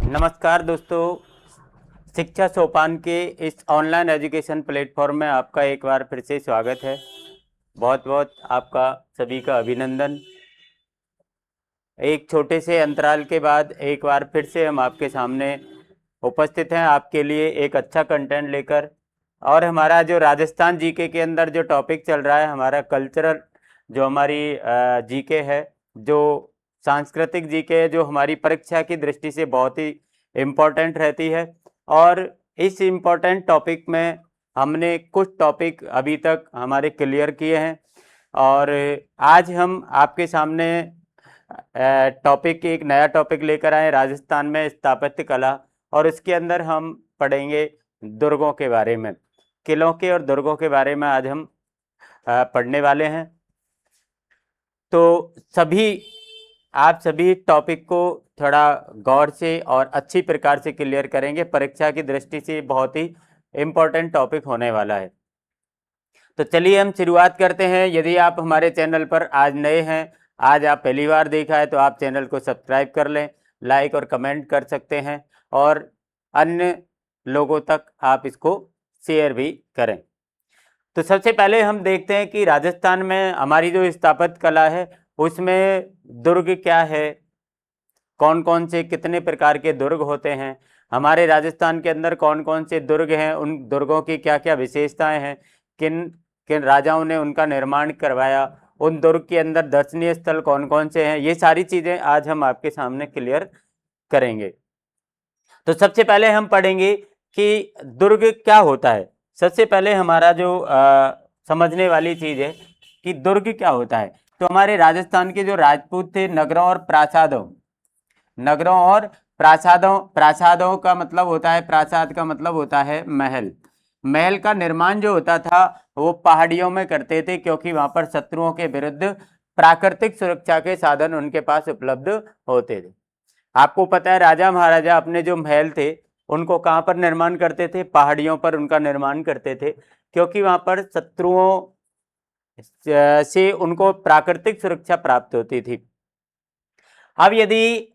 नमस्कार दोस्तों, शिक्षा सोपान के इस ऑनलाइन एजुकेशन प्लेटफॉर्म में आपका एक बार फिर से स्वागत है। बहुत बहुत आपका सभी का अभिनंदन। एक छोटे से अंतराल के बाद एक बार फिर से हम आपके सामने उपस्थित हैं आपके लिए एक अच्छा कंटेंट लेकर। और हमारा जो राजस्थान जीके के अंदर जो टॉपिक चल रहा है, हमारा कल्चरल जो हमारी जीके है, जो सांस्कृतिक जीके है, जो हमारी परीक्षा की दृष्टि से बहुत ही इम्पोर्टेंट रहती है। और इस इम्पोर्टेंट टॉपिक में हमने कुछ टॉपिक अभी तक हमारे क्लियर किए हैं और आज हम आपके सामने टॉपिक एक नया टॉपिक लेकर आए, राजस्थान में स्थापत्य कला। और इसके अंदर हम पढ़ेंगे दुर्गों के बारे में, किलों के और दुर्गों के बारे में आज हम पढ़ने वाले हैं। तो आप सभी टॉपिक को थोड़ा गौर से और अच्छी प्रकार से क्लियर करेंगे। परीक्षा की दृष्टि से बहुत ही इम्पोर्टेंट टॉपिक होने वाला है। तो चलिए हम शुरुआत करते हैं। यदि आप हमारे चैनल पर आज नए हैं, आज आप पहली बार देखा है, तो आप चैनल को सब्सक्राइब कर लें, लाइक और कमेंट कर सकते हैं और अन्य लोगों तक आप इसको शेयर भी करें। तो सबसे पहले हम देखते हैं कि राजस्थान में हमारी जो स्थापत्य कला है उसमें दुर्ग क्या है, कौन कौन से कितने प्रकार के दुर्ग होते हैं, हमारे राजस्थान के अंदर कौन कौन से दुर्ग हैं, उन दुर्गों की क्या क्या विशेषताएं हैं, किन किन राजाओं ने उनका निर्माण करवाया, उन दुर्ग के अंदर दर्शनीय स्थल कौन कौन से हैं, ये सारी चीज़ें आज हम आपके सामने क्लियर करेंगे। तो सबसे पहले हम पढ़ेंगे कि दुर्ग क्या होता है। सबसे पहले हमारा जो समझने वाली चीज़ है कि दुर्ग क्या होता है। तो हमारे राजस्थान के जो राजपूत थे, नगरों और प्रासादों का मतलब होता है, प्रासाद का मतलब होता है महल। महल का निर्माण जो होता था वो पहाड़ियों में करते थे, क्योंकि वहां पर शत्रुओं के विरुद्ध प्राकृतिक सुरक्षा के साधन उनके पास उपलब्ध होते थे। आपको पता है राजा महाराजा अपने जो महल थे उनको कहाँ पर निर्माण करते थे? पहाड़ियों पर उनका निर्माण करते थे, क्योंकि वहां पर शत्रुओं से उनको प्राकृतिक सुरक्षा प्राप्त होती थी। अब यदि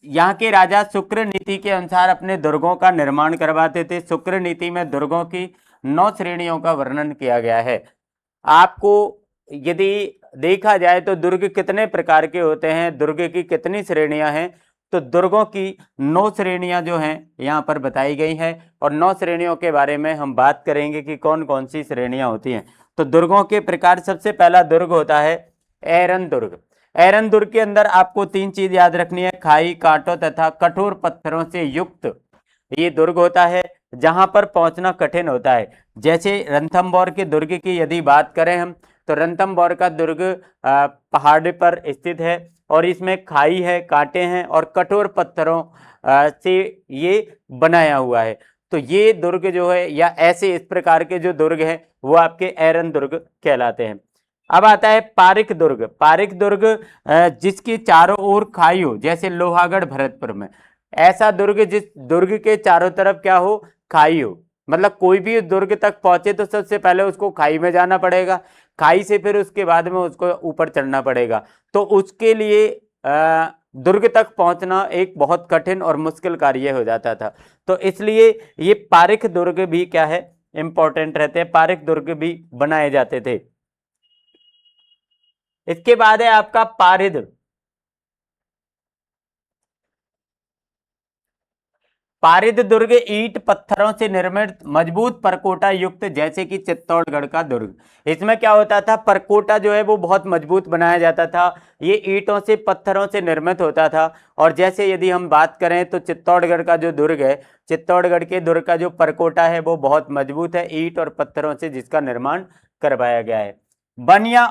यहाँ के राजा शुक्र नीति के अनुसार अपने दुर्गों का निर्माण करवाते थे, शुक्र नीति में दुर्गों की 9 श्रेणियों का वर्णन किया गया है। आपको यदि देखा जाए तो दुर्ग कितने प्रकार के होते हैं, दुर्ग की कितनी श्रेणियां हैं, तो दुर्गों की 9 श्रेणियां जो हैं यहाँ पर बताई गई हैं। और 9 श्रेणियों के बारे में हम बात करेंगे कि कौन कौन सी श्रेणियां होती हैं। तो दुर्गों के प्रकार, सबसे पहला दुर्ग होता है ऐरन दुर्ग। ऐरन दुर्ग के अंदर आपको 3 चीज याद रखनी है, खाई, कांटों तथा कठोर पत्थरों से युक्त ये दुर्ग होता है, जहां पर पहुंचना कठिन होता है। जैसे रणथंभौर के दुर्ग की यदि बात करें हम, तो रणथंभौर का दुर्ग पहाड़ पर स्थित है और इसमें खाई है, कांटे हैं और कठोर पत्थरों से ये बनाया हुआ है। तो ये दुर्ग जो है, या ऐसे इस प्रकार के जो दुर्ग हैं वो आपके ऐरन दुर्ग कहलाते हैं। अब आता है पारिक दुर्ग। पारिक दुर्ग जिसकी चारों ओर खाई हो, जैसे लोहागढ़ भरतपुर में ऐसा दुर्ग, जिस दुर्ग के चारों तरफ क्या हो? खाई हो। मतलब कोई भी दुर्ग तक पहुंचे तो सबसे पहले उसको खाई में जाना पड़ेगा, खाई से फिर उसके बाद में उसको ऊपर चढ़ना पड़ेगा। तो उसके लिए दुर्ग तक पहुंचना एक बहुत कठिन और मुश्किल कार्य हो जाता था। तो इसलिए ये पारिक दुर्ग भी क्या है? इंपॉर्टेंट रहते हैं, पारिक दुर्ग भी बनाए जाते थे। इसके बाद है आपका पारिद। पारिद दुर्ग ईंट पत्थरों से निर्मित मजबूत परकोटा युक्त, जैसे कि चित्तौड़गढ़ का दुर्ग। इसमें क्या होता था? परकोटा जो है वो बहुत मजबूत बनाया जाता था, ये ईंटों से पत्थरों से निर्मित होता था। और जैसे यदि हम बात करें तो चित्तौड़गढ़ का जो दुर्ग है, चित्तौड़गढ़ के दुर्ग का जो परकोटा है वो बहुत मजबूत है, ईंट और पत्थरों से जिसका निर्माण करवाया गया है। वन या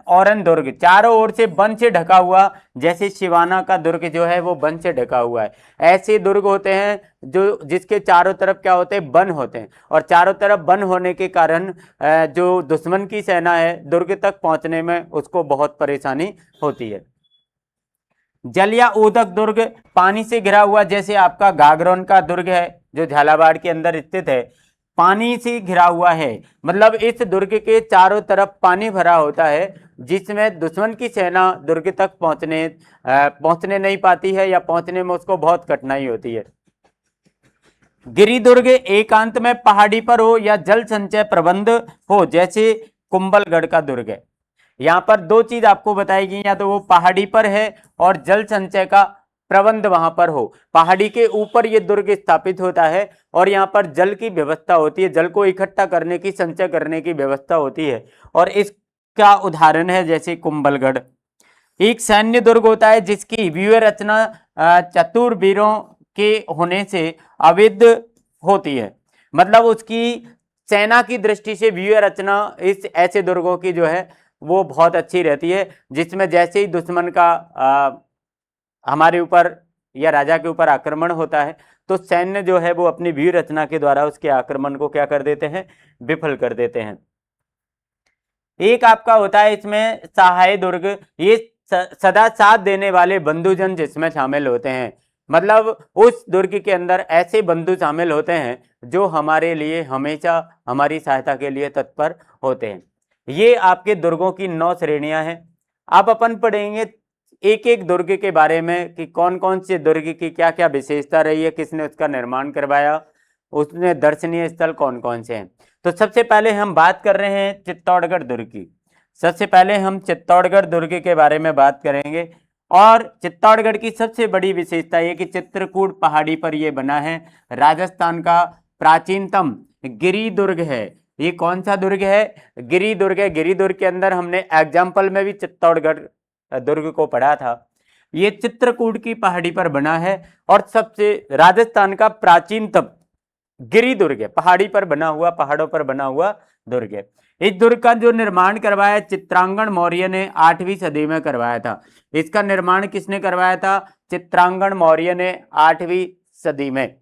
औरन दुर्ग, चारों ओर से वन से ढका हुआ, जैसे शिवाना का दुर्ग जो है वो वन से ढका हुआ है। ऐसे दुर्ग होते हैं जो जिसके चारों तरफ क्या होते हैं? वन होते हैं। और चारों तरफ वन होने के कारण जो दुश्मन की सेना है दुर्ग तक पहुंचने में उसको बहुत परेशानी होती है। जल या उदक दुर्ग, पानी से घिरा हुआ, जैसे आपका गागरोन का दुर्ग है जो झालावाड़ के अंदर स्थित है, पानी से घिरा हुआ है। मतलब इस दुर्ग के चारों तरफ पानी भरा होता है, जिसमें दुश्मन की सेना दुर्ग तक पहुंचने नहीं पाती है या पहुंचने में उसको बहुत कठिनाई होती है। गिरिदुर्ग एकांत में पहाड़ी पर हो या जल संचय प्रबंध हो, जैसे कुंभलगढ़ का दुर्ग है। यहाँ पर दो चीज आपको बताई गई, या तो वो पहाड़ी पर है और जल संचय का प्रबंध वहां पर हो। पहाड़ी के ऊपर ये दुर्ग स्थापित होता है और यहाँ पर जल की व्यवस्था होती है, जल को इकट्ठा करने की, संचय करने की व्यवस्था होती है, और इसका उदाहरण है जैसे कुंभलगढ़। एक सैन्य दुर्ग होता है जिसकी व्यूह रचना चतुर वीरों के होने से अविध होती है, मतलब उसकी सेना की दृष्टि से व्यूह रचना इस ऐसे दुर्गों की जो है वो बहुत अच्छी रहती है, जिसमें जैसे ही दुश्मन का हमारे ऊपर या राजा के ऊपर आक्रमण होता है तो सैन्य जो है वो अपनी व्यूह रचना के द्वारा उसके आक्रमण को क्या कर देते हैं, विफल कर देते हैं। एक आपका होता है इसमें सहाय दुर्ग, ये सदा साथ देने वाले बंधुजन जिसमें शामिल होते हैं, मतलब उस दुर्ग के अंदर ऐसे बंधु शामिल होते हैं जो हमारे लिए हमेशा हमारी सहायता के लिए तत्पर होते हैं। ये आपके दुर्गों की 9 श्रेणियां हैं। अब अपन पढ़ेंगे एक एक दुर्ग के बारे में कि कौन कौन से दुर्ग की क्या क्या विशेषता रही है, किसने उसका निर्माण करवाया, उसमें दर्शनीय स्थल कौन कौन से हैं। तो सबसे पहले हम बात कर रहे हैं चित्तौड़गढ़ दुर्ग की। सबसे पहले हम चित्तौड़गढ़ दुर्ग के बारे में बात करेंगे, और चित्तौड़गढ़ की सबसे बड़ी विशेषता ये कि चित्रकूट पहाड़ी पर यह बना है, राजस्थान का प्राचीनतम गिरि दुर्ग है। ये कौन सा दुर्ग है, गिरि दुर्ग है। गिरि दुर्ग के अंदर हमने एग्जाम्पल में भी चित्तौड़गढ़ दुर्ग को पढ़ा था। ये चित्रकूट की पहाड़ी पर बना है और सबसे राजस्थान का प्राचीनतम गिरि दुर्ग है, पहाड़ी पर बना हुआ, पहाड़ों पर बना हुआ दुर्ग है। इस दुर्ग का जो निर्माण करवाया चित्रांगण मौर्य ने 8वीं सदी में करवाया था। इसका निर्माण किसने करवाया था, चित्रांगण मौर्य ने 8वीं सदी में।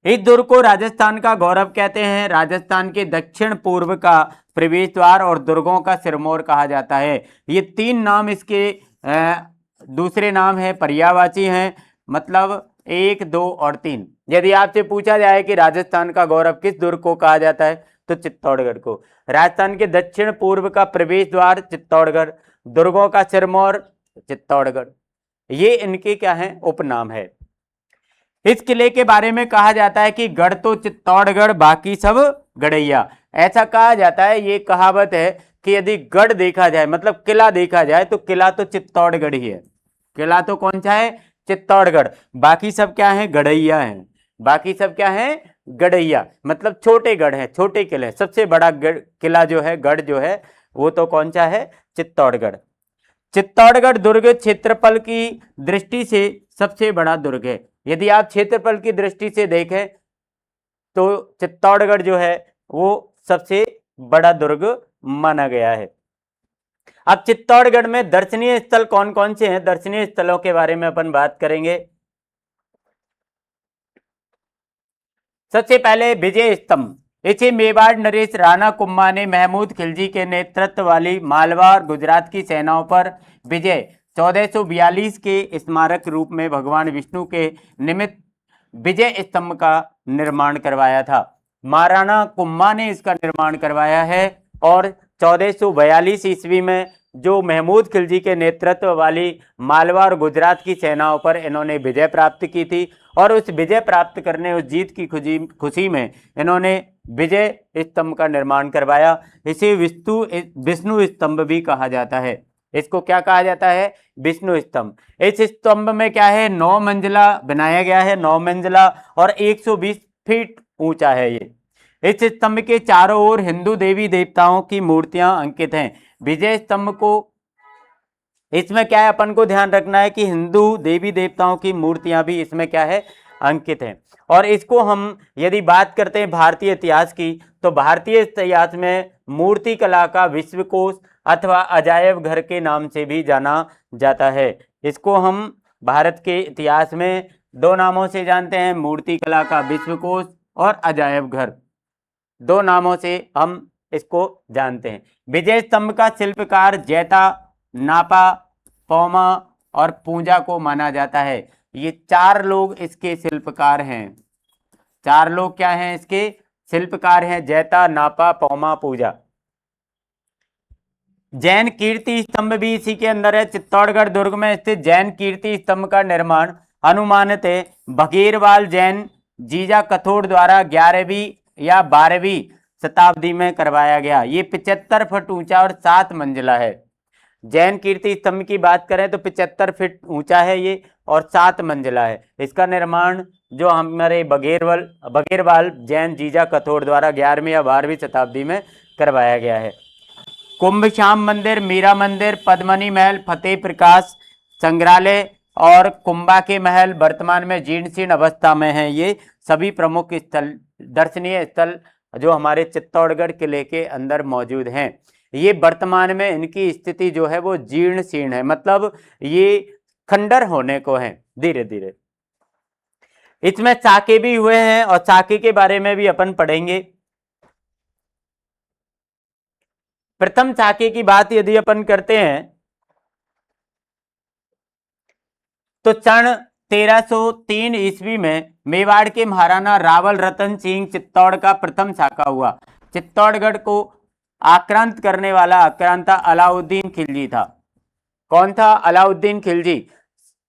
इस दुर्ग को राजस्थान का गौरव कहते हैं। राजस्थान के दक्षिण पूर्व का प्रवेश द्वार और दुर्गों का सिरमौर कहा जाता है। ये 3 नाम इसके दूसरे नाम है पर्यायवाची हैं, मतलब 1, 2 और 3। यदि आपसे पूछा जाए कि राजस्थान का गौरव किस दुर्ग को कहा जाता है तो चित्तौड़गढ़ को। राजस्थान के दक्षिण पूर्व का प्रवेश द्वार चित्तौड़गढ़, दुर्गों का सिरमौर चित्तौड़गढ़, ये इनके क्या है, उपनाम है। इस किले के बारे में कहा जाता है कि गढ़ तो चित्तौड़गढ़ बाकी सब गड़ैया। ऐसा कहा जाता है, ये कहावत है कि यदि गढ़ देखा जाए मतलब किला देखा जाए तो किला तो चित्तौड़गढ़ ही है। किला तो कौन सा है, चित्तौड़गढ़, बाकी सब क्या है, गड़ैया है। बाकी सब क्या है, गड़ैया, मतलब छोटे गढ़ है, छोटे किले। सबसे बड़ा किला जो है, गढ़ जो है, वो तो कौन सा है, चित्तौड़गढ़। चित्तौड़गढ़ दुर्ग क्षेत्रफल की दृष्टि से सबसे बड़ा दुर्ग है। यदि आप क्षेत्रफल की दृष्टि से देखें तो चित्तौड़गढ़ जो है वो सबसे बड़ा दुर्ग माना गया है। अब चित्तौड़गढ़ में दर्शनीय स्थल कौन कौन से हैं, दर्शनीय स्थलों के बारे में अपन बात करेंगे। सबसे पहले विजय स्तंभ, इसे मेवाड़ नरेश राणा कुम्मा ने महमूद खिलजी के नेतृत्व वाली मालवा और गुजरात की सेनाओं पर विजय 1442 के स्मारक रूप में भगवान विष्णु के निमित्त विजय स्तंभ का निर्माण करवाया था। महाराणा कुम्मा ने इसका निर्माण करवाया है और 1442 ईस्वी में जो महमूद खिलजी के नेतृत्व वाली मालवा और गुजरात की सेनाओं पर इन्होंने विजय प्राप्त की थी, और उस विजय प्राप्त करने, उस जीत की खुशी में इन्होंने विजय स्तंभ का निर्माण करवाया। इसे विष्णु स्तंभ भी कहा जाता है। इसको क्या कहा जाता है, विष्णु स्तंभ। इस स्तंभ में क्या है, 9 मंजिला बनाया गया है, 9 मंजिला, और 120 फीट ऊंचा है ये। इस स्तंभ के चारों ओर हिंदू देवी देवताओं की मूर्तियां अंकित हैं। विजय स्तंभ को, इसमें क्या है, अपन को ध्यान रखना है कि हिंदू देवी देवताओं की मूर्तियां भी इसमें क्या है, अंकित हैं। और इसको हम यदि बात करते हैं भारतीय इतिहास की, तो भारतीय इतिहास में मूर्ति कला का विश्वकोश अथवा अजायब घर के नाम से भी जाना जाता है। इसको हम भारत के इतिहास में 2 नामों से जानते हैं, मूर्ति कला का विश्वकोश और अजायब घर, 2 नामों से हम इसको जानते हैं। विजय स्तंभ का शिल्पकार जैता, नापा, पौमा और पूजा को माना जाता है। ये 4 लोग इसके शिल्पकार हैं। 4 लोग क्या हैं, इसके शिल्पकार हैं, जैता, नापा, पौमा, पूजा। जैन कीर्ति स्तंभ भी इसी के अंदर है। चित्तौड़गढ़ दुर्ग में स्थित जैन कीर्ति स्तंभ का निर्माण अनुमानित बघेरवाल जैन जीजा कथोड़ द्वारा 11वीं या 12वीं शताब्दी में करवाया गया। ये 75 फुट ऊंचा और 7 मंजिला है। जैन कीर्ति स्तंभ की बात करें तो 75 फीट ऊंचा है ये और 7 मंजिला है। इसका निर्माण जो हमारे बघेरवाल जैन जीजा कथोड़ द्वारा 11वीं या 12वीं शताब्दी में करवाया गया है। कुंभ श्याम मंदिर, मीरा मंदिर, पद्मनी महल, फतेह प्रकाश संग्रहालय और कुंभा के महल वर्तमान में जीर्ण शीर्ण अवस्था में है। ये सभी प्रमुख स्थल, दर्शनीय स्थल जो हमारे चित्तौड़गढ़ किले के अंदर मौजूद हैं। ये वर्तमान में इनकी स्थिति जो है वो जीर्ण शीर्ण है, मतलब ये खंडर होने को है धीरे धीरे। इसमें चाके भी हुए हैं और चाके के बारे में भी अपन पढ़ेंगे। प्रथम चाके की बात यदि अपन करते हैं तो सन 1303 ईस्वी में मेवाड़ के महाराणा रावल रतन सिंह चित्तौड़ का प्रथम शाका हुआ। चित्तौड़गढ़ को आक्रांत करने वाला आक्रांता अलाउद्दीन खिलजी था। कौन था? अलाउद्दीन खिलजी।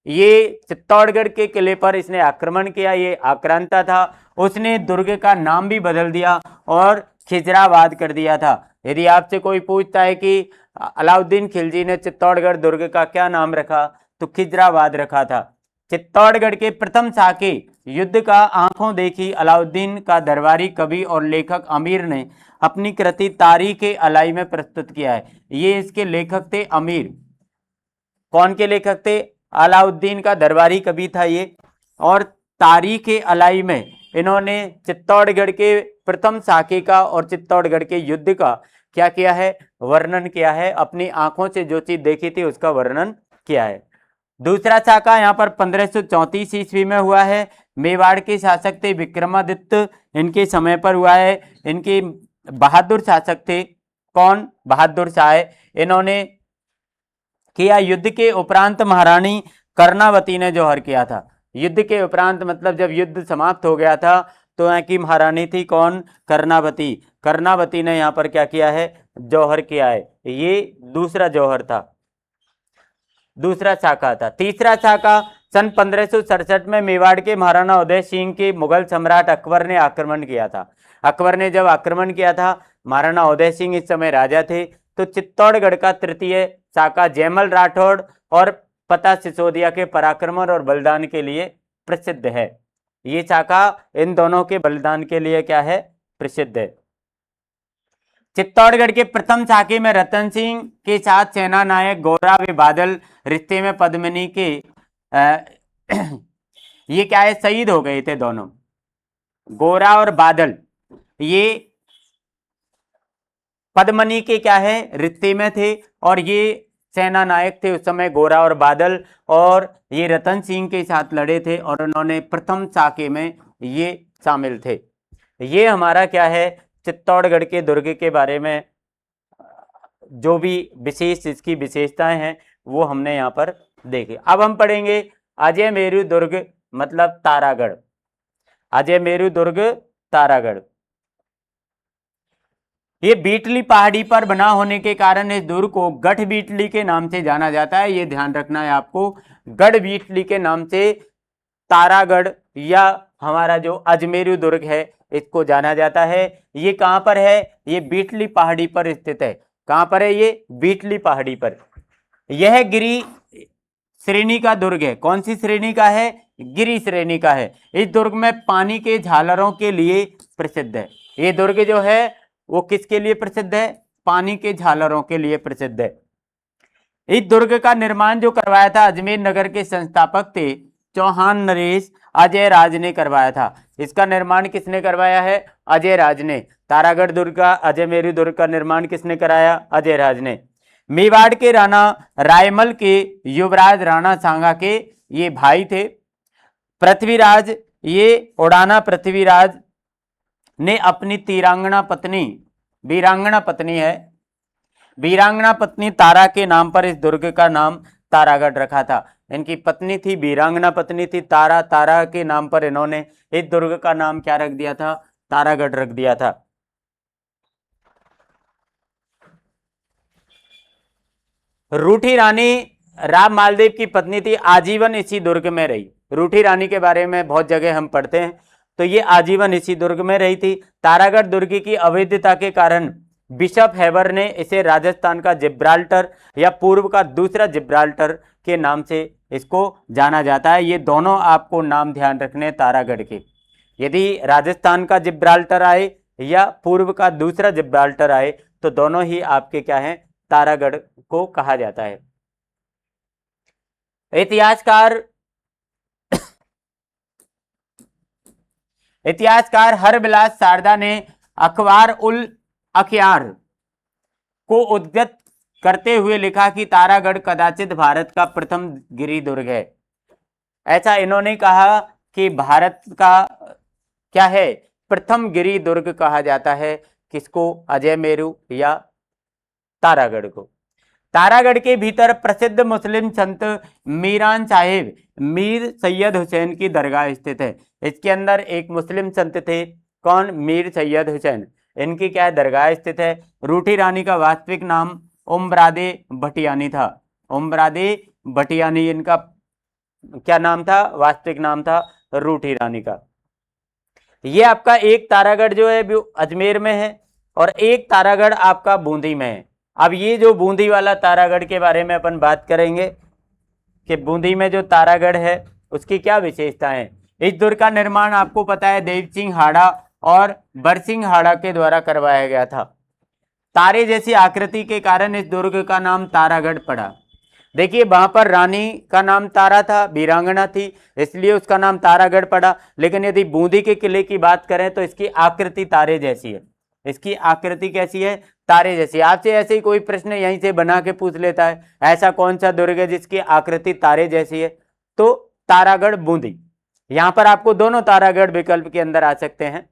ये चित्तौड़गढ़ के किले पर इसने आक्रमण किया, ये आक्रांता था। उसने दुर्ग का नाम भी बदल दिया और खिजराबाद कर दिया था। यदि आपसे कोई पूछता है कि अलाउद्दीन खिलजी ने चित्तौड़गढ़ दुर्ग का क्या नाम रखा, तो खिजराबाद रखा था। चित्तौड़गढ़ के प्रथम शाके युद्ध का आंखों देखी अलाउद्दीन का दरबारी कवि और लेखक अमीर ने अपनी कृति तारीख-ए-अलाई में प्रस्तुत किया है। ये इसके लेखक थे अमीर। कौन के लेखक थे? अलाउद्दीन का दरबारी कवि था ये। और तारीख-ए-अलाई में इन्होंने चित्तौड़गढ़ के प्रथम शाके का और चित्तौड़गढ़ के युद्ध का क्या किया है? वर्णन किया है। अपनी आंखों से जो चीज देखी थी उसका वर्णन किया है। दूसरा शाका यहाँ पर 1534 ईस्वी में हुआ है। मेवाड़ के शासक थे विक्रमादित्य, इनके समय पर हुआ है। इनके बहादुर शासक थे। कौन? बहादुर शाह। इन्होंने किया। युद्ध के उपरांत महारानी कर्णावती ने जौहर किया था। युद्ध के उपरांत मतलब जब युद्ध समाप्त हो गया था तो यहाँ की महारानी थी कौन? कर्णावती। कर्णावती ने यहाँ पर क्या किया है? जौहर किया है। ये दूसरा जौहर था, दूसरा शाखा था। तीसरा शाखा सन 1567 में मेवाड़ के महाराणा उदय सिंह के मुगल सम्राट अकबर ने आक्रमण किया था। अकबर ने जब आक्रमण किया था, महाराणा उदय सिंह इस समय राजा थे, तो चित्तौड़गढ़ का तृतीय शाखा जयमल राठौड़ और पता सिसोदिया के पराक्रम और बलिदान के लिए प्रसिद्ध है। ये शाखा इन दोनों के बलिदान के लिए क्या है? प्रसिद्ध है। चित्तौड़गढ़ के प्रथम शाके में रतन सिंह के साथ सेना नायक गोरा व बादल रिश्ते में पद्मिनी के ये क्या है? शहीद हो गए थे दोनों, गोरा और बादल। ये पद्मिनी के क्या है? रिश्ते में थे और ये सेना नायक थे उस समय गोरा और बादल, और ये रतन सिंह के साथ लड़े थे और उन्होंने प्रथम शाके में ये शामिल थे। ये हमारा क्या है? चित्तौड़गढ़ के दुर्ग के बारे में जो भी विशेष इसकी विशेषताएं हैं वो हमने यहाँ पर देखे। अब हम पढ़ेंगे अजय मेरू दुर्ग मतलब तारागढ़। अजय मेरू दुर्ग तारागढ़। ये बीटली पहाड़ी पर बना होने के कारण इस दुर्ग को गढ़ बीटली के नाम से जाना जाता है। ये ध्यान रखना है आपको, गढ़ बीटली के नाम से तारागढ़ या हमारा जो अजमेरू दुर्ग है इसको जाना जाता है। ये कहां पर है? ये बीटली पहाड़ी पर स्थित है। कहां पर है ये? बीटली पहाड़ी पर। यह गिरी श्रेणी का दुर्ग है। कौन सी श्रेणी का है? गिरी श्रेणी का है। इस दुर्ग में पानी के झालरों के लिए प्रसिद्ध है। ये दुर्ग जो है वो किसके लिए प्रसिद्ध है? पानी के झालरों के लिए प्रसिद्ध है। इस दुर्ग का निर्माण जो करवाया था अजमेर नगर के संस्थापक थे चौहान नरेश अजय राज ने करवाया था। इसका निर्माण किसने करवाया है? अजय राज ने। तारागढ़ दुर्ग का, अजय मेरू दुर्ग का निर्माण किसने कराया? अजय राज ने। मेवाड़ के राणा रायमल के युवराज राणा सांगा के ये भाई थे। पृथ्वीराज, ये उड़ाना पृथ्वीराज ने अपनी वीरांगना पत्नी है, वीरांगना पत्नी तारा के नाम पर इस दुर्ग का नाम तारागढ़ रखा था। इनकी पत्नी थी, वीरांगना पत्नी थी तारा। तारा के नाम पर इन्होंने इस दुर्ग का नाम क्या रख दिया था? तारागढ़ रख दिया था। रूठी रानी राम मालदेव की पत्नी थी, आजीवन इसी दुर्ग में रही। रूठी रानी के बारे में बहुत जगह हम पढ़ते हैं, तो ये आजीवन इसी दुर्ग में रही थी। तारागढ़ दुर्ग की अवैधता के कारण बिशप हैबर ने इसे राजस्थान का जिब्राल्टर या पूर्व का दूसरा जिब्राल्टर के नाम से इसको जाना जाता है। ये दोनों आपको नाम ध्यान रखने तारागढ़ के, यदि राजस्थान का जिब्राल्टर आए या पूर्व का दूसरा जिब्राल्टर आए तो दोनों ही आपके क्या हैं, तारागढ़ को कहा जाता है। इतिहासकार हरबिलास सारदा ने अखबार उल अखबार को उद्धृत करते हुए लिखा कि तारागढ़ कदाचित भारत का प्रथम गिरी दुर्ग है। ऐसा इन्होंने कहा कि भारत का क्या है, प्रथम गिरी दुर्ग कहा जाता है। किसको? अजय मेरू या तारागढ़ को। तारागढ़ के भीतर प्रसिद्ध मुस्लिम संत मीरान साहिब मीर सैयद हुसैन की दरगाह स्थित है। इसके अंदर एक मुस्लिम संत थे, कौन? मीर सैयद हुसैन। इनकी क्या है, दरगाह स्थित है। रूठी रानी का वास्तविक नाम उमरादे भटियानी था। उमरादे भटियानी इनका क्या नाम था, वास्तविक नाम था रूठी रानी का। ये आपका एक तारागढ़ जो है वो अजमेर में है और एक तारागढ़ आपका बूंदी में है। अब ये जो बूंदी वाला तारागढ़ के बारे में अपन बात करेंगे कि बूंदी में जो तारागढ़ है उसकी क्या विशेषताएं हैं। इस दुर्ग का निर्माण आपको पता है देव सिंह हाड़ा और बरसिंह हाड़ा के द्वारा करवाया गया था। तारे जैसी आकृति के कारण इस दुर्ग का नाम तारागढ़ पड़ा। देखिए वहां पर रानी का नाम तारा था, वीरांगना थी, इसलिए उसका नाम तारागढ़ पड़ा। लेकिन यदि बूंदी के किले की बात करें तो इसकी आकृति तारे जैसी है। इसकी आकृति कैसी है? तारे जैसी। आपसे ऐसे ही कोई प्रश्न यहीं से बना के पूछ लेता है, ऐसा कौन सा दुर्ग है जिसकी आकृति तारे जैसी है? तो तारागढ़ बूंदी। यहां पर आपको दोनों तारागढ़ विकल्प के अंदर आ सकते हैं।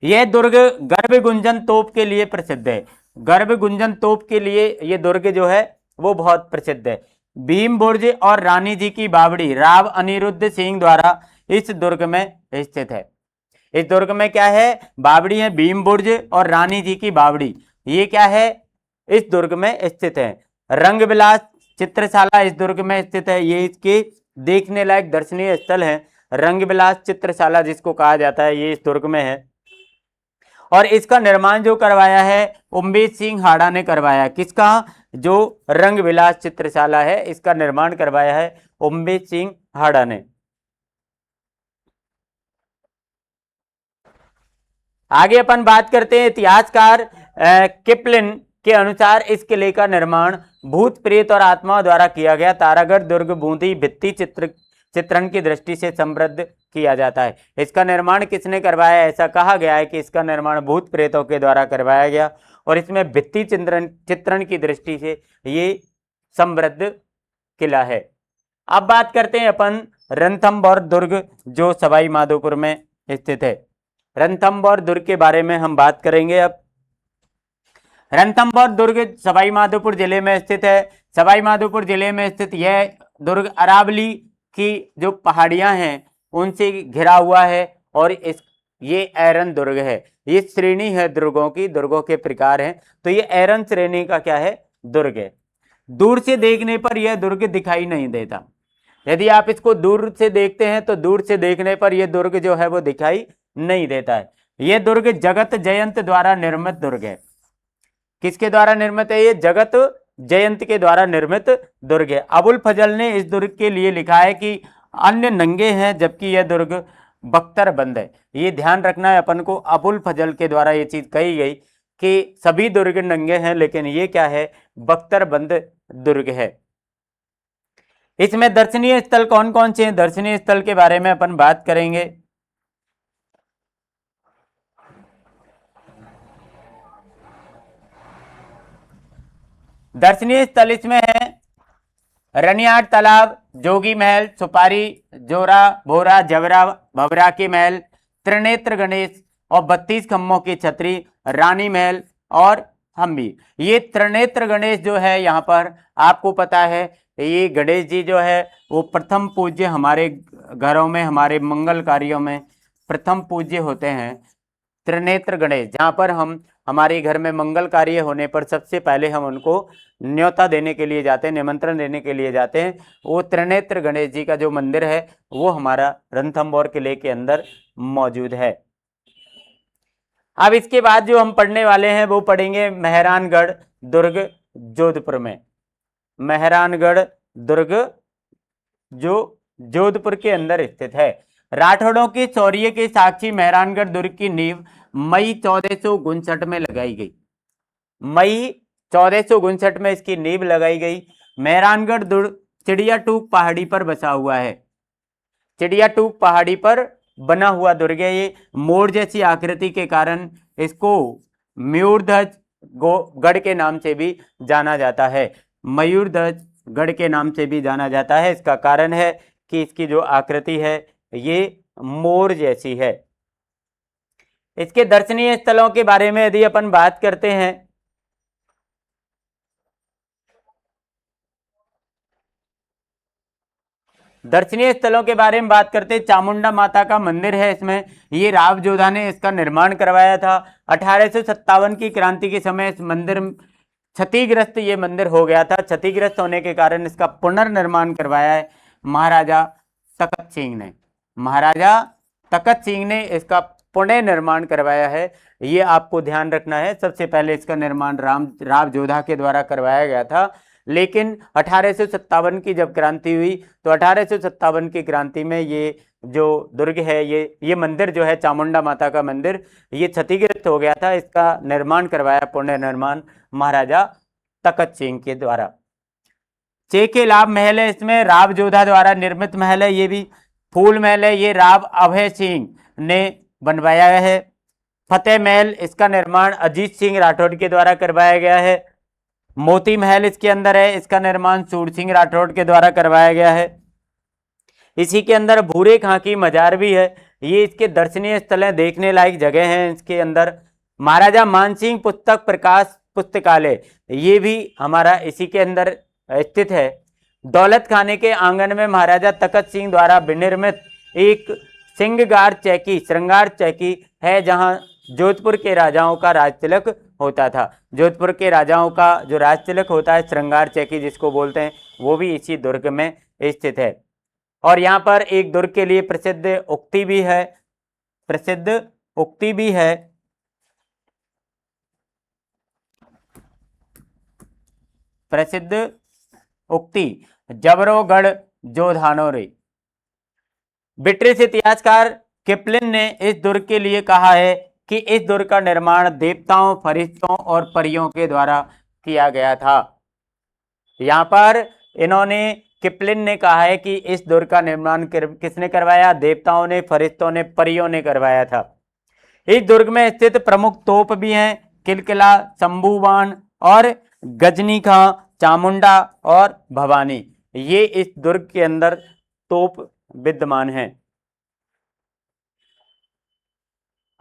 यह दुर्ग गर्भ गुंजन तोप के लिए प्रसिद्ध है। गर्भ गुंजन तोप के लिए यह दुर्ग जो है वो बहुत प्रसिद्ध है। भीम बुर्ज और रानी जी की बावड़ी राव अनिरुद्ध सिंह द्वारा इस दुर्ग में स्थित है। इस दुर्ग में क्या है, बावड़ी है, भीम बुर्ज और रानी जी की बावड़ी, ये क्या है, इस दुर्ग में स्थित है। रंग विलास चित्रशाला इस दुर्ग में स्थित है। ये इसके देखने लायक दर्शनीय स्थल है। रंग विलास चित्रशाला जिसको कहा जाता है, ये इस दुर्ग में है। और इसका निर्माण जो करवाया है उम्बेद सिंह हाड़ा ने करवाया। किसका? जो रंग विलास चित्रशाला है इसका निर्माण करवाया है उम्बेद सिंह हाड़ा ने। आगे अपन बात करते हैं। इतिहासकार किपलिन के अनुसार इस किले का निर्माण भूत प्रेत और आत्माओं द्वारा किया गया। तारागढ़ दुर्ग बूंदी भित्ति चित्रण की दृष्टि से समृद्ध किया जाता है। इसका निर्माण किसने करवाया? ऐसा कहा गया है कि इसका निर्माण भूत प्रेतों के द्वारा करवाया गया और इसमें भित्ति चित्रण की दृष्टि से ये समृद्ध किला है। अब बात करते हैं अपन रणथंभौर दुर्ग जो सवाई माधोपुर में स्थित है। रणथंभौर दुर्ग के बारे में हम बात करेंगे। अब रणथंभौर दुर्ग सवाई माधोपुर जिले में स्थित है। सवाई माधोपुर जिले में स्थित यह दुर्ग अरावली की जो पहाड़ियां हैं उनसे घिरा हुआ है और ये ऐरन दुर्ग है। ये श्रेणी है दुर्गों की, दुर्गों के प्रकार हैं, तो ये ऐरन श्रेणी का क्या है, दुर्ग है। दूर से देखने पर यह दुर्ग दिखाई नहीं देता। यदि आप इसको दूर से देखते हैं तो दूर से देखने पर यह दुर्ग जो है वो दिखाई नहीं देता है। यह दुर्ग जगत जयंत द्वारा निर्मित दुर्ग है। किसके द्वारा निर्मित है? ये जगत जयंत के द्वारा निर्मित दुर्ग है। अबुल फजल ने इस दुर्ग के लिए लिखा है कि अन्य नंगे हैं जबकि यह दुर्ग बख्तर बंद है। ये ध्यान रखना है अपन को, अबुल फजल के द्वारा ये चीज कही गई कि सभी दुर्ग नंगे हैं लेकिन ये क्या है, बख्तर बंद दुर्ग है। इसमें दर्शनीय स्थल कौन कौन से हैं? दर्शनीय स्थल के बारे में अपन बात करेंगे। दर्शनीय स्थल इसमें है रनियाट तालाब, जोगी महल, सुपारी जोरा, भोरा, जवरा, भवरा के महल, त्रिनेत्र गणेश और 32 खम्भों की छतरी, रानी महल और हम्बी। ये त्रिनेत्र गणेश जो है यहाँ पर आपको पता है, ये गणेश जी जो है वो प्रथम पूज्य हमारे घरों में, हमारे मंगल कार्यों में प्रथम पूज्य होते हैं त्रिनेत्र गणेश, जहाँ पर हम हमारे घर में मंगल कार्य होने पर सबसे पहले हम उनको न्योता देने के लिए जाते हैं, निमंत्रण देने के लिए जाते हैं। वो त्रिनेत्र गणेश जी का जो मंदिर है वो हमारा रणथंभौर किले के अंदर मौजूद है। अब इसके बाद जो हम पढ़ने वाले हैं वो पढ़ेंगे मेहरानगढ़ दुर्ग जोधपुर में। मेहरानगढ़ दुर्ग जो जोधपुर के अंदर स्थित है। राठौड़ों के शौर्य के साक्षी मेहरानगढ़ दुर्ग की नींव मई 1459 में लगाई गई। मई 1459 में इसकी नींव लगाई गई। मेहरानगढ़ दुर्ग चिड़िया टूक पहाड़ी पर बसा हुआ है। चिड़िया टूक पहाड़ी पर बना हुआ दुर्ग है। ये मोर जैसी आकृति के कारण इसको मयूरध्वज गढ़ के नाम से भी जाना जाता है। मयूरध्वज गढ़ के नाम से भी जाना जाता है। इसका कारण है कि इसकी जो आकृति है ये मोर जैसी है। इसके दर्शनीय स्थलों के बारे में यदि अपन बात करते हैं, दर्शनीय स्थलों के बारे में बात करते हैं, चामुंडा माता का मंदिर है इसमें। ये राव जोधा ने इसका निर्माण करवाया था। 1857 की क्रांति के समय इस मंदिर क्षतिग्रस्त ये मंदिर हो गया था। क्षतिग्रस्त होने के कारण इसका पुनर्निर्माण करवाया है महाराजा तखत सिंह ने। महाराजा तखत सिंह ने इसका पुनः निर्माण करवाया है। ये आपको ध्यान रखना है। सबसे पहले इसका निर्माण राव जोधा के द्वारा करवाया गया था, लेकिन 1857 की जब क्रांति हुई तो 1857 की क्रांति में ये जो दुर्ग है, ये मंदिर जो है चामुंडा माता का मंदिर, ये क्षतिग्रस्त हो गया था। इसका निर्माण करवाया, पुनर्निर्माण महाराजा तखत सिंह के द्वारा। चेकेलाभ महल है, इसमें राव जोधा द्वारा निर्मित महल है। ये भी फूल महल है, ये राव अभय सिंह ने बनवाया है। फतेह महल, इसका निर्माण अजीत सिंह राठौड़ के द्वारा करवाया गया है। मोती महल इसके अंदर है, इसका निर्माण सूर सिंह राठौड़ के द्वारा करवाया गया है। इसी के अंदर भूरे खां की मजार भी है। ये इसके दर्शनीय स्थल हैं, देखने लायक जगह हैं इसके अंदर। महाराजा मानसिंह पुस्तक प्रकाश पुस्तकालय, ये भी हमारा इसी के अंदर स्थित है। दौलत खाने के आंगन में महाराजा तखत सिंह द्वारा विनिर्मित एक श्रृंगार चौकी है, जहां जोधपुर के राजाओं का राज तिलक होता था। जोधपुर के राजाओं का जो राज तिलक होता है, श्रृंगार चौकी जिसको बोलते हैं, वो भी इसी दुर्ग में स्थित है। और यहाँ पर एक दुर्ग के लिए प्रसिद्ध उक्ति भी है, प्रसिद्ध उक्ति जबरोगढ़ जोधानो रे। ब्रिटिश इतिहासकार किपलिन ने इस दुर्ग के लिए कहा है कि इस दुर्ग का निर्माण देवताओं, फरिश्तों और परियों के द्वारा किया गया था। यहाँ पर इन्होंने किपलिन ने कहा है कि इस दुर्ग का निर्माण किसने करवाया? देवताओं ने, फरिश्तों ने, परियों ने करवाया था। इस दुर्ग में स्थित प्रमुख तोप भी हैं किलकिला, शंभुबाण और गजनी खां, चामुंडा और भवानी। ये इस दुर्ग के अंदर तोप विद्यमान हैं।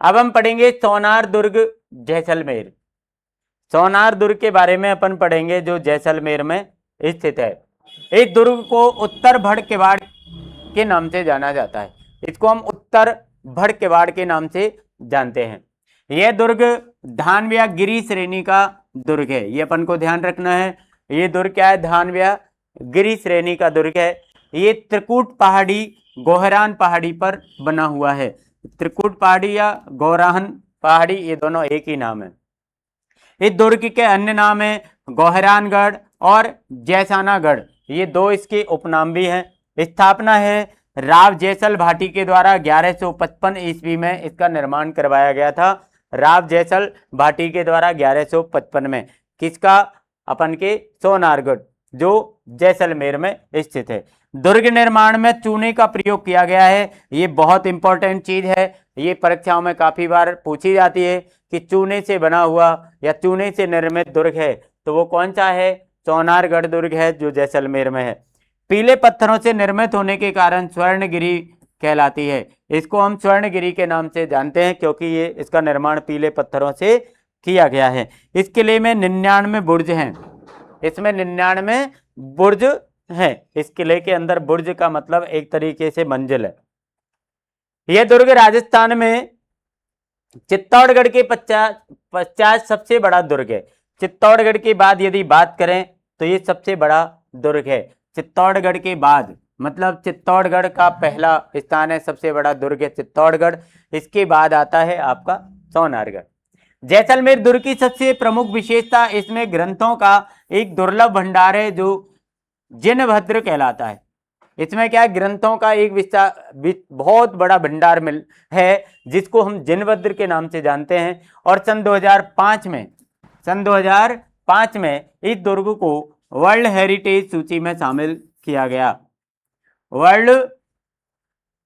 अब हम पढ़ेंगे सोनार दुर्ग जैसलमेर। सोनार दुर्ग के बारे में अपन पढ़ेंगे, जो जैसलमेर में स्थित है। इस दुर्ग को उत्तर भड़ किवाड़ के नाम से जाना जाता है। इसको हम उत्तर भड़ किवाड़ के नाम से जानते हैं। यह दुर्ग धानव्या गिरी श्रेणी का दुर्ग है। ये अपन को ध्यान रखना है। ये दुर्ग क्या है? धानव्या गिरी श्रेणी का दुर्ग है। ये त्रिकूट पहाड़ी, गोहरान पहाड़ी पर बना हुआ है। त्रिकूट पहाड़ी या गोहरान पहाड़ी, ये दोनों एक ही नाम है। इस दुर्ग के अन्य नाम है गोहरानगढ़ और जैसानागढ़, ये दो इसके उपनाम भी हैं। स्थापना है राव जैसल भाटी के द्वारा 1155 ईस्वी में इसका निर्माण करवाया गया था। राव जैसल भाटी के द्वारा 1155 में। किसका? अपन के सोनारगढ़, जो जैसलमेर में स्थित है। दुर्ग निर्माण में चूने का प्रयोग किया गया है। ये बहुत इंपॉर्टेंट चीज है, ये परीक्षाओं में काफी बार पूछी जाती है कि चूने से बना हुआ या चूने से निर्मित दुर्ग है, तो वो कौन सा है? सोनारगढ़ दुर्ग है, जो जैसलमेर में है। पीले पत्थरों से निर्मित होने के कारण स्वर्णगिरी कहलाती है। इसको हम स्वर्णगिरी के नाम से जानते हैं, क्योंकि ये इसका निर्माण पीले पत्थरों से किया गया है। इस किले में 99 बुर्ज हैं। इसमें 99 बुर्ज हैं। इस किले के अंदर बुर्ज का मतलब एक तरीके से मंजिल है। यह दुर्ग राजस्थान में चित्तौड़गढ़ के 50 सबसे बड़ा दुर्ग है। चित्तौड़गढ़ के बाद यदि बात करें तो ये सबसे बड़ा दुर्ग है। चित्तौड़गढ़ के बाद मतलब चित्तौड़गढ़ का पहला स्थान है, सबसे बड़ा दुर्ग है चित्तौड़गढ़। इसके बाद आता है आपका सोनारगढ़। जैसलमेर दुर्ग की सबसे प्रमुख विशेषता, इसमें ग्रंथों का एक दुर्लभ भंडार है जो जिनभद्र कहलाता है। इसमें क्या है, ग्रंथों का एक बहुत बड़ा भंडार मिल है जिसको हम जिनभद्र के नाम से जानते हैं। और सन 2005 में इस दुर्ग को वर्ल्ड हेरिटेज सूची में शामिल किया गया। वर्ल्ड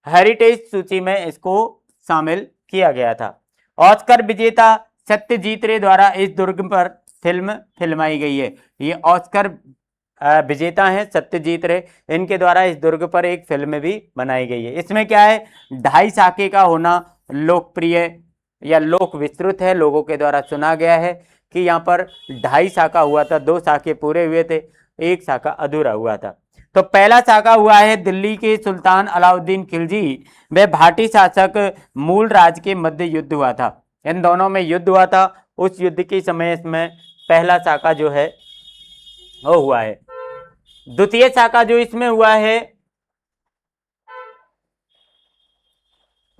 हेरिटेज सूची में इसको शामिल किया गया था। ऑस्कर विजेता सत्यजीत रे द्वारा इस दुर्ग पर फिल्म फिल्माई गई है। ये ऑस्कर विजेता हैं सत्यजीत रे, इनके द्वारा इस दुर्ग पर एक फिल्म भी बनाई गई है। इसमें क्या है, 2.5 शाखे का होना लोकप्रिय या लोक विस्तृत है, लोगों के द्वारा सुना गया है कि यहाँ पर 2.5 शाखा हुआ था, 2 शाखे पूरे हुए थे, 1 शाखा अधूरा हुआ था। तो पहला शाखा हुआ है दिल्ली के सुल्तान अलाउद्दीन खिलजी व भाटी शासक मूलराज के मध्य युद्ध हुआ था। इन दोनों में युद्ध हुआ था, उस युद्ध के समय इसमें पहला शाखा जो है वो हुआ है। द्वितीय शाखा जो इसमें हुआ है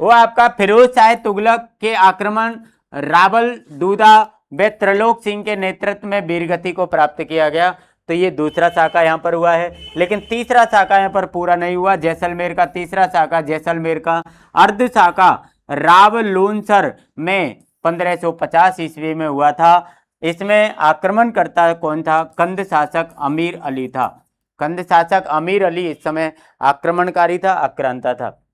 वो आपका फिरोज शाह तुगलक के आक्रमण, रावल दूदा व त्रिलोक सिंह के नेतृत्व में वीरगति को प्राप्त किया गया। तो ये दूसरा शाखा यहाँ पर हुआ है। लेकिन तीसरा शाखा यहाँ पर पूरा नहीं हुआ। जैसलमेर का तीसरा शाखा, जैसलमेर का अर्ध शाखा रावलूनसर में 1550 ईस्वी में हुआ था। इसमें आक्रमणकर्ता कौन था, कंद शासक अमीर अली था। कंद शासक अमीर अली इस समय आक्रमणकारी था, आक्रांता था।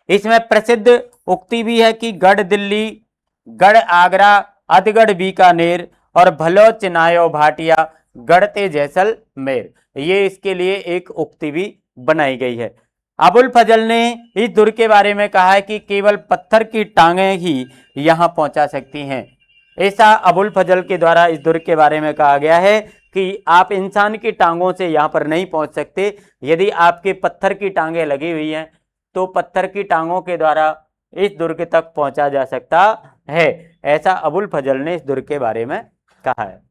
इसमें प्रसिद्ध उक्ति भी है कि गढ़ दिल्ली, गढ़ आगरा, अधगढ़ बीकानेर और भलो चिनायो भाटिया गढ़ते जैसलमेर, ये इसके लिए एक उक्ति भी बनाई गई है। अबुल फजल ने इस दुर्ग के बारे में कहा है कि केवल पत्थर की टांगें ही यहाँ पहुंचा सकती हैं। ऐसा अबुल फजल के द्वारा इस दुर्ग के बारे में कहा गया है कि आप इंसान की टांगों से यहाँ पर नहीं पहुंच सकते। यदि आपके पत्थर की टांगें लगी हुई हैं तो पत्थर की टांगों के द्वारा इस दुर्ग तक पहुंचा जा सकता है। ऐसा अबुल फजल ने इस दुर्ग के बारे में कहा है।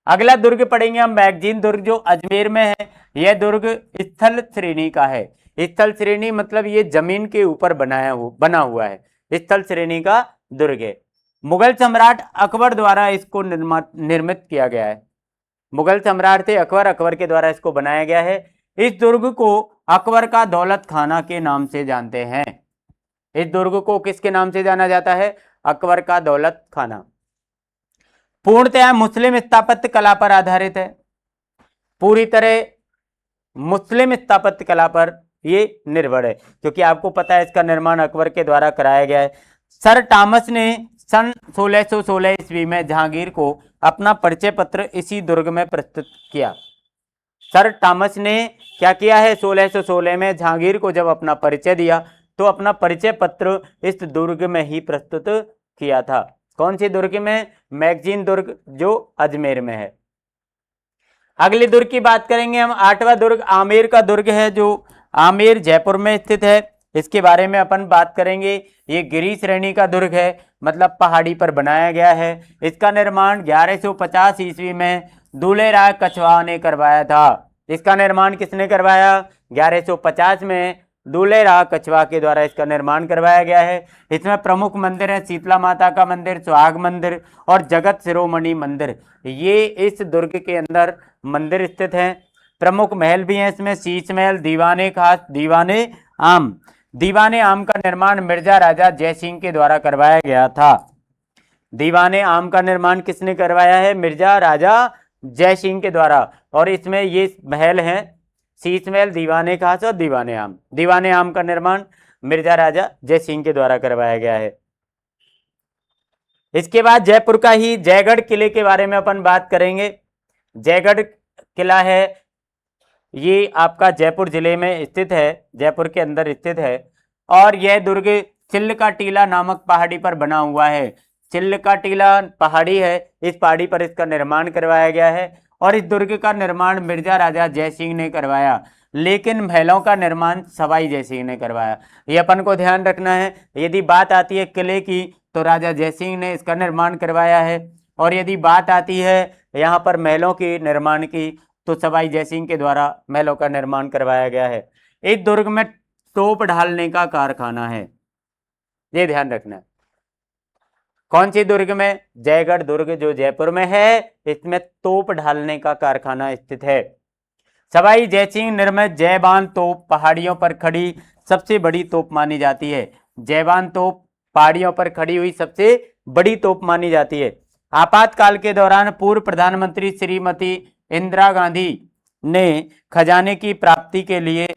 अगला दुर्ग पढ़ेंगे हम मैगजीन दुर्ग, जो अजमेर में है। यह दुर्ग स्थल श्रेणी का है। स्थल श्रेणी मतलब ये जमीन के ऊपर बना हुआ है, स्थल श्रेणी का दुर्ग है। मुगल सम्राट अकबर द्वारा इसको निर्मित किया गया है। मुगल सम्राट थे अकबर, अकबर के द्वारा इसको बनाया गया है। इस दुर्ग को अकबर का दौलत खाना के नाम से जानते हैं। इस दुर्ग को किसके नाम से जाना जाता है, अकबर का दौलत खाना। पूर्णतः मुस्लिम स्थापत्य कला पर आधारित है, पूरी तरह मुस्लिम स्थापत्य कला पर ये निर्भर है, क्योंकि आपको पता है इसका निर्माण अकबर के द्वारा कराया गया है। सर टॉमस ने सन 1616 ईस्वी में जहांगीर को अपना परिचय पत्र इसी दुर्ग में प्रस्तुत किया। सर टॉमस ने क्या किया है, 1616 में जहांगीर को जब अपना परिचय दिया तो अपना परिचय पत्र इस दुर्ग में ही प्रस्तुत किया था। कौन सी दुर्ग में, मैगजीन दुर्ग, जो अजमेर में है। अगले दुर्ग की बात करेंगे हम। 8वां दुर्ग आमेर का दुर्ग है, जो आमेर जयपुर में स्थित है। इसके बारे में अपन बात करेंगे। ये गिरी श्रेणी का दुर्ग है, मतलब पहाड़ी पर बनाया गया है। इसका निर्माण 1150 ईस्वी में दूल्हे राय कछवाहा ने करवाया था। इसका निर्माण किसने करवाया, 1150 में दूल्हे राय कछवाहा के द्वारा इसका निर्माण करवाया गया है। इसमें प्रमुख मंदिर है शीतला माता का मंदिर, सुहाग मंदिर और जगत शिरोमणि मंदिर। ये इस दुर्ग के अंदर मंदिर स्थित हैं। प्रमुख महल भी हैं इसमें, शीश महल, दीवाने खास, दीवाने आम। दीवाने आम का निर्माण मिर्जा राजा जयसिंह के द्वारा करवाया गया था। दीवाने आम का निर्माण किसने करवाया है, मिर्जा राजा जयसिंह के द्वारा। और इसमें ये महल हैं शीश महल, दीवाने खास और दीवाने आम। दीवाने आम का निर्माण मिर्जा राजा जयसिंह के द्वारा करवाया गया है। इसके बाद जयपुर का ही जयगढ़ किले के बारे में अपन बात करेंगे। जयगढ़ किला है, ये आपका जयपुर जिले में स्थित है, जयपुर के अंदर स्थित है। और यह दुर्ग चिल्ल का टीला नामक पहाड़ी पर बना हुआ है। चिल्ल का टीला पहाड़ी है, इस पहाड़ी पर इसका निर्माण करवाया गया है। और इस दुर्ग का निर्माण मिर्जा राजा जयसिंह ने करवाया, लेकिन महलों का निर्माण सवाई जयसिंह ने करवाया। ये अपन को ध्यान रखना है। यदि बात आती है किले की तो राजा जयसिंह ने इसका निर्माण करवाया है। और यदि बात आती है यहाँ पर महलों के निर्माण की, तो सवाई जयसिंह के द्वारा महलों का निर्माण करवाया गया है। इस दुर्ग में तोप ढालने का कारखाना है, ये ध्यान रखना। कौन सी दुर्ग में? जयगढ़ दुर्ग जो जयपुर में है, इसमें तोप ढालने का कारखाना स्थित है। सवाई जयसिंह निर्मित जयबान तोप पहाड़ियों पर खड़ी सबसे बड़ी तोप मानी जाती है। जयबान तोप पहाड़ियों पर खड़ी हुई सबसे बड़ी तोप मानी जाती है। आपातकाल के दौरान पूर्व प्रधानमंत्री श्रीमती इंदिरा गांधी ने खजाने की प्राप्ति के लिए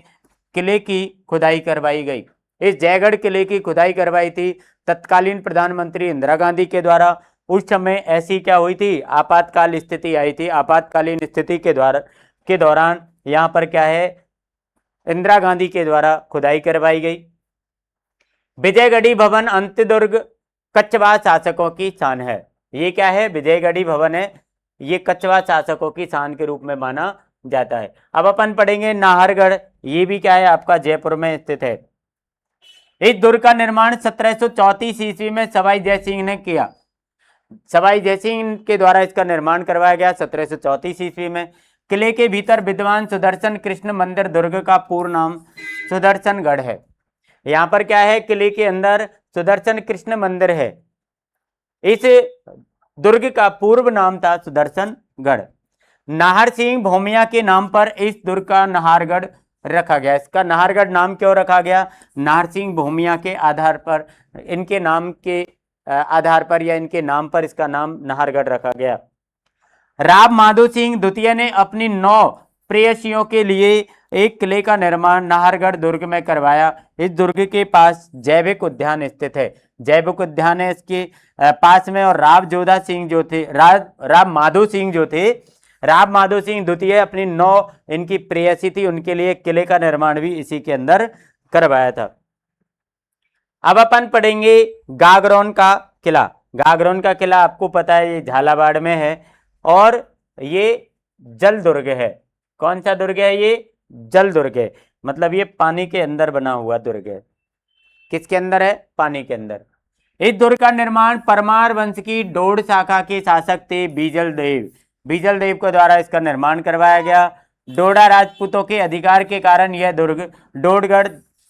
किले की खुदाई करवाई गई। इस जयगढ़ किले की खुदाई करवाई थी तत्कालीन प्रधानमंत्री इंदिरा गांधी के द्वारा। उस समय ऐसी क्या हुई थी? आपातकाल स्थिति आई थी। आपातकालीन स्थिति के दौरान यहाँ पर क्या है? इंदिरा गांधी के द्वारा खुदाई करवाई गई। विजयगढ़ी भवन अंत्यदुर्ग कच्छवाह शासकों की शान है। ये क्या है? विजयगढ़ी भवन है, ये कच्छवाह शासकों की शान के रूप में माना जाता है। अब अपन पढ़ेंगे नाहरगढ़, ये भी क्या है? आपका जयपुर में स्थित है। इस दुर्ग का निर्माण 1734 ईस्वी में सवाई जयसिंह ने किया। सवाई जयसिंह के द्वारा इसका निर्माण करवाया गया 1734 ईस्वी में। किले के भीतर विद्वान सुदर्शन कृष्ण मंदिर दुर्ग का पूर्ण नाम सुदर्शनगढ़ है। यहाँ पर क्या है? किले के अंदर सुदर्शन कृष्ण मंदिर है। इस दुर्ग का पूर्व नाम था सुदर्शनगढ़। नाहर सिंह भौमिया के नाम पर इस दुर्ग का नाहरगढ़ रखा गया। इसका नाहरगढ़ नाम क्यों रखा गया? नाहर सिंह भौमिया के आधार पर, इनके नाम के आधार पर या इनके नाम पर इसका नाम नाहरगढ़ रखा गया। राव माधो सिंह द्वितीय ने अपनी 9 प्रेयसियों के लिए एक किले का निर्माण नाहरगढ़ दुर्ग में करवाया। इस दुर्ग के पास जैविक उद्यान स्थित है। जैविक उद्यान है इसके पास में। और राव जोधा सिंह जो थे, राव माधो सिंह जो थे, राव माधो सिंह द्वितीय अपनी 9 इनकी प्रेयसी थी, उनके लिए किले का निर्माण भी इसी के अंदर करवाया था। अब अपन पढ़ेंगे गागरोन का किला। गागरोन का किला आपको पता है, ये झालावाड़ में है और ये जल दुर्ग है। कौन सा दुर्ग है? ये जल दुर्ग है, मतलब ये पानी के अंदर बना हुआ दुर्ग है। किसके अंदर है? पानी के अंदर। इस दुर्ग का निर्माण परमार वंश की डोड शाखा के शासक थे बीजल देव। बीजल देव के द्वारा इसका निर्माण करवाया गया। डोडा राजपूतों के अधिकार के कारण यह दुर्ग डोडगढ़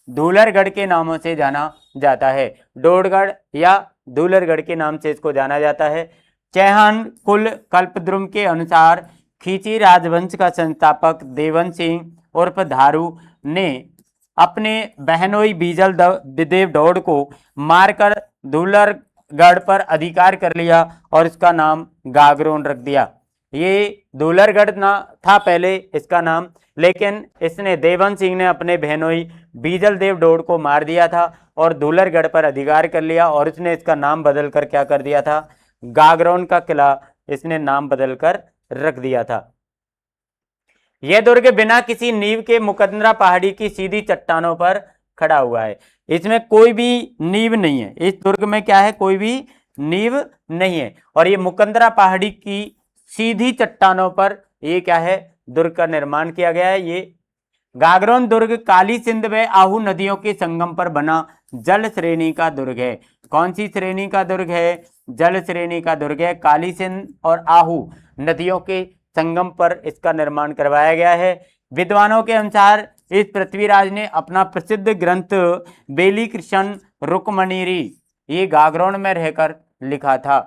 धूलरगढ़ के नामों से जाना जाता है। डोडगढ़ या धूलरगढ़ के नाम से इसको जाना जाता है। चैहान कुल कल्पद्रुम के अनुसार खींची राजवंश का संस्थापक देवन सिंह उर्फ धारू ने अपने बहनोई बीजल देव डोड को मारकर धूलरगढ़ पर अधिकार कर लिया और इसका नाम गागरोन रख दिया। ये धूलरगढ़ ना था पहले इसका नाम, लेकिन इसने देवन सिंह ने अपने बहनोई बीजल देव डोड को मार दिया था और धूलरगढ़ पर अधिकार कर लिया और इसने इसका नाम बदलकर क्या कर दिया था? गागरोन का किला इसने नाम बदलकर रख दिया था। यह दुर्ग बिना किसी नींव के मुकंदरा पहाड़ी की सीधी चट्टानों पर खड़ा हुआ है। इसमें कोई भी नींव नहीं है। इस दुर्ग में क्या है? कोई भी नींव नहीं है। और ये मुकंदरा पहाड़ी की सीधी चट्टानों पर ये क्या है? दुर्ग का निर्माण किया गया है। ये गागरोन दुर्ग काली सिंध व आहू नदियों के संगम पर बना जल श्रेणी का दुर्ग है। कौन सी श्रेणी का दुर्ग है? जल श्रेणी का दुर्ग है। काली सिंध और आहू नदियों के संगम पर इसका निर्माण करवाया गया है। विद्वानों के अनुसार इस पृथ्वीराज ने अपना प्रसिद्ध ग्रंथ बेली कृष्ण रुक्मणीरी ये गागरोन में रहकर लिखा था।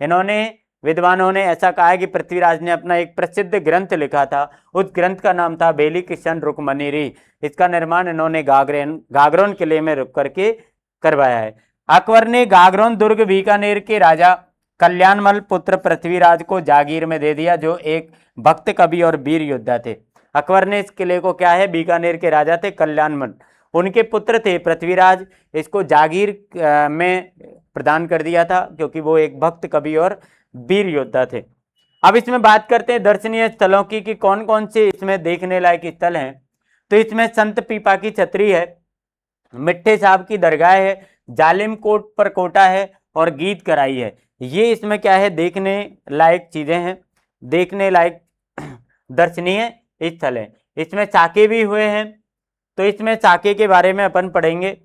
इन्होंने विद्वानों ने ऐसा कहा है कि पृथ्वीराज ने अपना एक प्रसिद्ध ग्रंथ लिखा था, उस ग्रंथ का नाम था बेली कृष्ण रुक्मणीरी। इसका निर्माण इन्होंने गागरोन किले में रुक करके करवाया है। अकबर ने गागरोन दुर्ग बीकानेर के राजा कल्याणमल पुत्र पृथ्वीराज को जागीर में दे दिया, जो एक भक्त कवि और वीर योद्धा थे। अकबर ने इस किले को क्या है? बीकानेर के राजा थे कल्याणमल, उनके पुत्र थे पृथ्वीराज, इसको जागीर में प्रदान कर दिया था क्योंकि वो एक भक्त कवि और वीर योद्धा थे। अब इसमें बात करते हैं दर्शनीय स्थलों की कि कौन कौन से इसमें देखने लायक स्थल हैं। तो इसमें संत पीपा की छतरी है, मिट्ठे साहब की दरगाह है, जालिम कोट पर कोटा है और गीत कराई है। ये इसमें क्या है? देखने लायक चीजें हैं, देखने लायक दर्शनीय स्थल है। इसमें साके भी हुए हैं, तो इसमें साके के बारे में अपन पढ़ेंगे।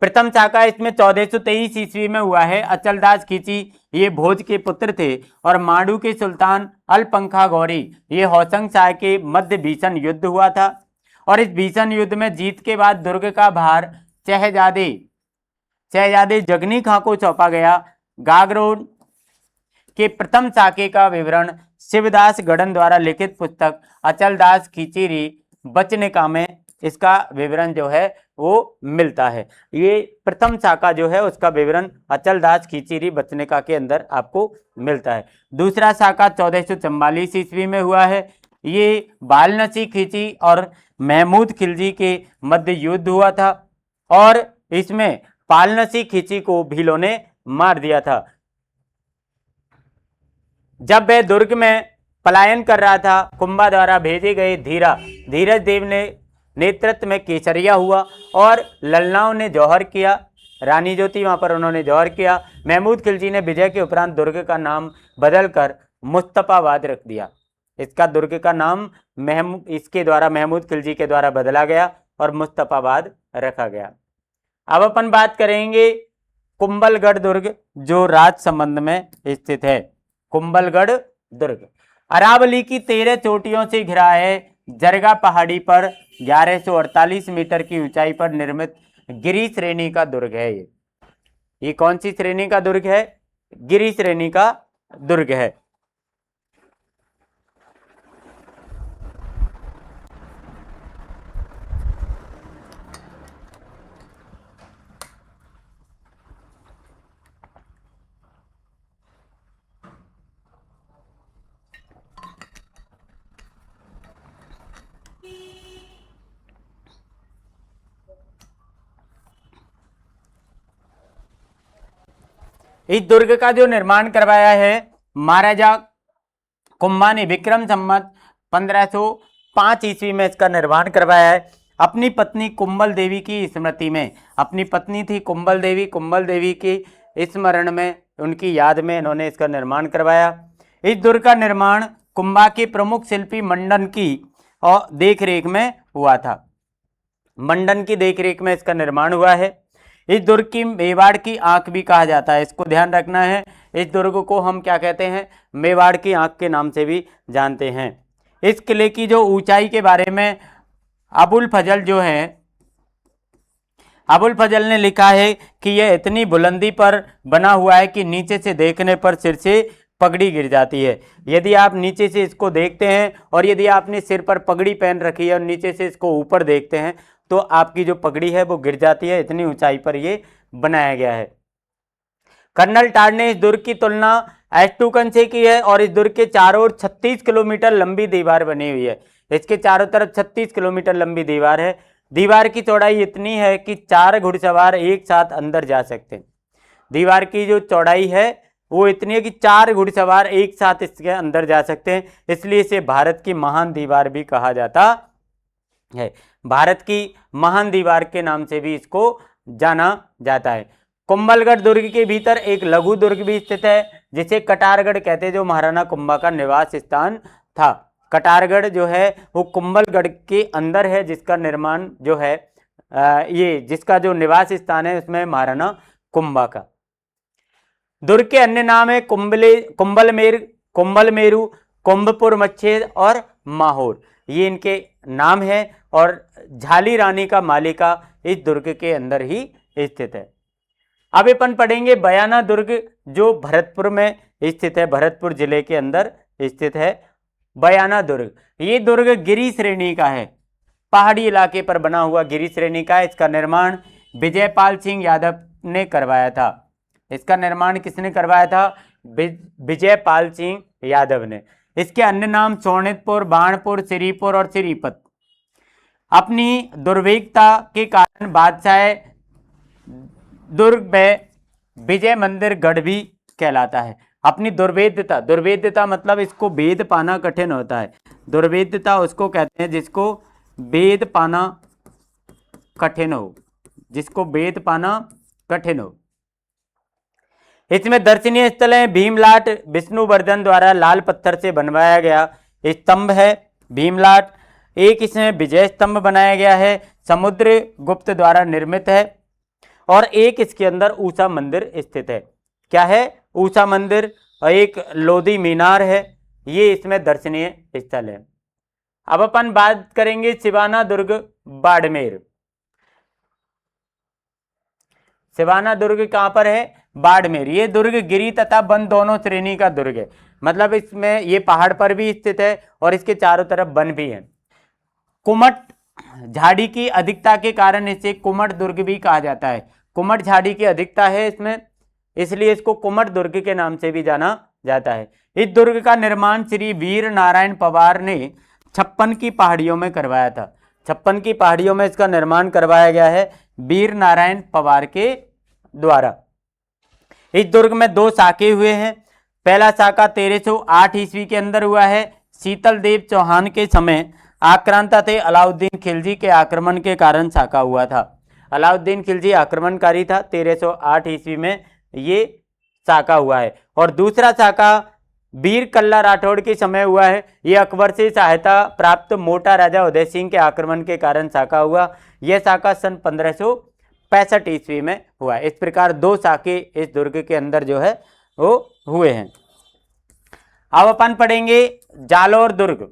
प्रथम शाखा इसमें 1423 ईस्वी में हुआ है। अचलदास खींची ये भोज के पुत्र थे और मांडू के सुल्तान अलपंखा गौरी ये होशंग शाह के मध्य भीषण युद्ध हुआ था और इस भीषण युद्ध में जीत के बाद दुर्ग का भार शहजादे जगनी खां को सौंपा गया। गागरोड के प्रथम शाखे का विवरण शिवदास गढ़न द्वारा लिखित पुस्तक अचलदास खींची बचनिका में इसका विवरण जो है वो मिलता है। ये प्रथम शाखा जो है उसका विवरण अचलदास खींची बचनिका के अंदर आपको मिलता है। दूसरा शाखा 1444 ईस्वी में हुआ है। ये बालनसी खींची और महमूद खिलजी के मध्य युद्ध हुआ था और इसमें पालनसी खींची को भीलों ने मार दिया था। जब वह दुर्ग में पलायन कर रहा था, कुंभा द्वारा भेजे गए धीरज देव ने नेतृत्व में केसरिया हुआ और ललनाओं ने जौहर किया। रानी ज्योति वहां पर उन्होंने जौहर किया। महमूद खिलजी ने विजय के उपरांत दुर्ग का नाम बदलकर मुस्तफाबाद रख दिया। इसका दुर्ग का नाम इसके द्वारा महमूद खिलजी के द्वारा बदला गया और मुस्तफाबाद रखा गया। अब अपन बात करेंगे कुंभलगढ़ दुर्ग जो राजसमंद में स्थित है। कुंभलगढ़ दुर्ग अरावली की 13 चोटियों से घिरा है। जरगा पहाड़ी पर 1148 मीटर की ऊंचाई पर निर्मित गिरी श्रेणी का दुर्ग है। ये कौन सी श्रेणी का दुर्ग है? गिरी श्रेणी का दुर्ग है। इस दुर्ग का जो निर्माण करवाया है महाराजा कुंभा ने विक्रम संवत 1505 ईस्वी में इसका निर्माण करवाया है। अपनी पत्नी कुंभल देवी की स्मृति में, अपनी पत्नी थी कुंभल देवी की स्मरण में, उनकी याद में इन्होंने इसका निर्माण करवाया। इस दुर्ग का निर्माण कुंभा के प्रमुख शिल्पी मंडन की और देखरेख में हुआ था। मंडन की देखरेख में इसका निर्माण हुआ है। इस दुर्ग की मेवाड़ की आंख भी कहा जाता है, इसको ध्यान रखना है। इस दुर्ग को हम क्या कहते हैं? मेवाड़ की आंख के नाम से भी जानते हैं। इस किले की जो ऊंचाई के बारे में अबुल फजल ने लिखा है कि यह इतनी बुलंदी पर बना हुआ है कि नीचे से देखने पर सिर से पगड़ी गिर जाती है। यदि आप नीचे से इसको देखते हैं और यदि आपने सिर पर पगड़ी पहन रखी है और नीचे से इसको ऊपर देखते हैं तो आपकी जो पगड़ी है वो गिर जाती है। इतनी ऊंचाई पर ये बनाया गया है। कर्नल टाड ने इस दुर्ग की तुलना एस्टूकन से की है और इस दुर्ग के चारों ओर 36 किलोमीटर लंबी दीवार बनी हुई है। इसके चारों तरफ 36 किलोमीटर लंबी दीवार है। दीवार की चौड़ाई इतनी है कि 4 घुड़सवार एक साथ अंदर जा सकते हैं। दीवार की जो चौड़ाई है वो इतनी है कि 4 घुड़सवार एक साथ इसके अंदर जा सकते हैं, इसलिए इसे भारत की महान दीवार भी कहा जाता है। भारत की महान दीवार के नाम से भी इसको जाना जाता है। कुंभलगढ़ दुर्ग के भीतर एक लघु दुर्ग भी स्थित है जिसे कटारगढ़ कहते हैं, जो महाराणा कुंभा का निवास स्थान था। कटारगढ़ जो है वो कुंभलगढ़ के अंदर है, जिसका निर्माण जो है जिसका जो निवास स्थान है उसमें महाराणा कुंभा का। दुर्ग के अन्य नाम है कुंभल मेरू, कुंभपुर मच्छेद और माहौर, ये इनके नाम है। और झाली रानी का मालिका इस दुर्ग के अंदर ही स्थित है। अब अपन पढ़ेंगे बयाना दुर्ग जो भरतपुर में स्थित है, भरतपुर जिले के अंदर स्थित है बयाना दुर्ग। ये दुर्ग गिरी श्रेणी का है, पहाड़ी इलाके पर बना हुआ गिरी श्रेणी का है। इसका निर्माण विजयपाल सिंह यादव ने करवाया था। इसका निर्माण किसने करवाया था? विजयपाल सिंह यादव ने। इसके अन्य नाम सोनितपुर, बाणपुर, श्रीपुर और श्रीपत। अपनी दुर्भिक्षता के कारण बादशाह दुर्ग में विजय मंदिर गढ़ भी कहलाता है। अपनी दुर्वेद्यता मतलब इसको वेद पाना कठिन होता है। दुर्वेद्यता उसको कहते हैं जिसको वेद पाना कठिन हो, जिसको वेद पाना कठिन हो। इसमें दर्शनीय स्थल है भीमलाट, विष्णुवर्धन द्वारा लाल पत्थर से बनवाया गया स्तंभ है भीमलाट। एक इसमें विजय स्तंभ बनाया गया है, समुद्र गुप्त द्वारा निर्मित है। और एक इसके अंदर ऊषा मंदिर स्थित है। क्या है? ऊषा मंदिर, और एक लोधी मीनार है। ये इसमें दर्शनीय स्थल है। अब अपन बात करेंगे सिवाना दुर्ग बाड़मेर। सिवाना दुर्ग कहां पर है? बाड़मेर। ये दुर्ग गिरी तथा वन दोनों श्रेणी का दुर्ग है, मतलब इसमें ये पहाड़ पर भी स्थित है और इसके चारों तरफ वन भी है। कुमट झाड़ी की अधिकता के कारण इसे कुमट दुर्ग भी कहा जाता है। कुमट झाड़ी की अधिकता है इसमें, इसलिए इसको कुमट दुर्ग के नाम से भी जाना जाता है। इस दुर्ग का निर्माण श्री वीर नारायण पवार ने 56 की पहाड़ियों में करवाया था। 56 की पहाड़ियों में इसका निर्माण करवाया गया है वीर नारायण पवार के द्वारा। इस दुर्ग में 2 साके हुए हैं। पहला साका 1308 ईस्वी के अंदर हुआ है। शीतल देव चौहान के समय आक्रांता थे अलाउद्दीन खिलजी के आक्रमण के कारण साका हुआ था। अलाउद्दीन खिलजी आक्रमणकारी था। 1308 ईस्वी में ये साका हुआ है। और दूसरा साका वीर कल्ला राठौड़ के समय हुआ है। यह अकबर से सहायता प्राप्त मोटा राजा उदय सिंह के आक्रमण के कारण साका हुआ। यह साका सन 1565 ईस्वी में हुआ। इस प्रकार 2 साके इस दुर्ग के अंदर जो है वो हुए हैं। अब अपन पढ़ेंगे जालौर दुर्ग।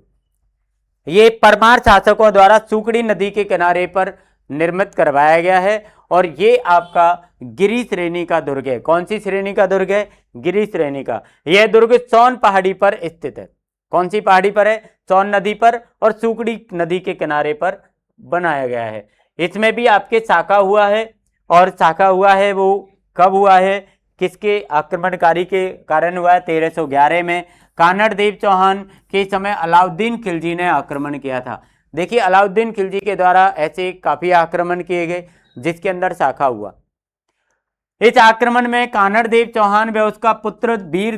ये परमार शासकों द्वारा सुकड़ी नदी के किनारे पर निर्मित करवाया गया है और ये आपका गिरी श्रेणी का दुर्ग है। कौन सी श्रेणी का दुर्ग है? गिरी श्रेणी का। यह दुर्ग सोन पहाड़ी पर स्थित है। कौन सी पहाड़ी पर है? सोन नदी पर और सुकड़ी नदी के किनारे पर बनाया गया है। इसमें भी आपके साका हुआ है, और साका हुआ है वो कब हुआ है, किसके आक्रमणकारी के कारण हुआ है? 1311 में कानड़ देव चौहान के समय अलाउद्दीन खिलजी ने आक्रमण किया था। देखिए अलाउद्दीन खिलजी के द्वारा ऐसे काफी आक्रमण किए गए जिसके अंदर साका हुआ। इस आक्रमण में कानड़ देव चौहान व उसका पुत्र वीर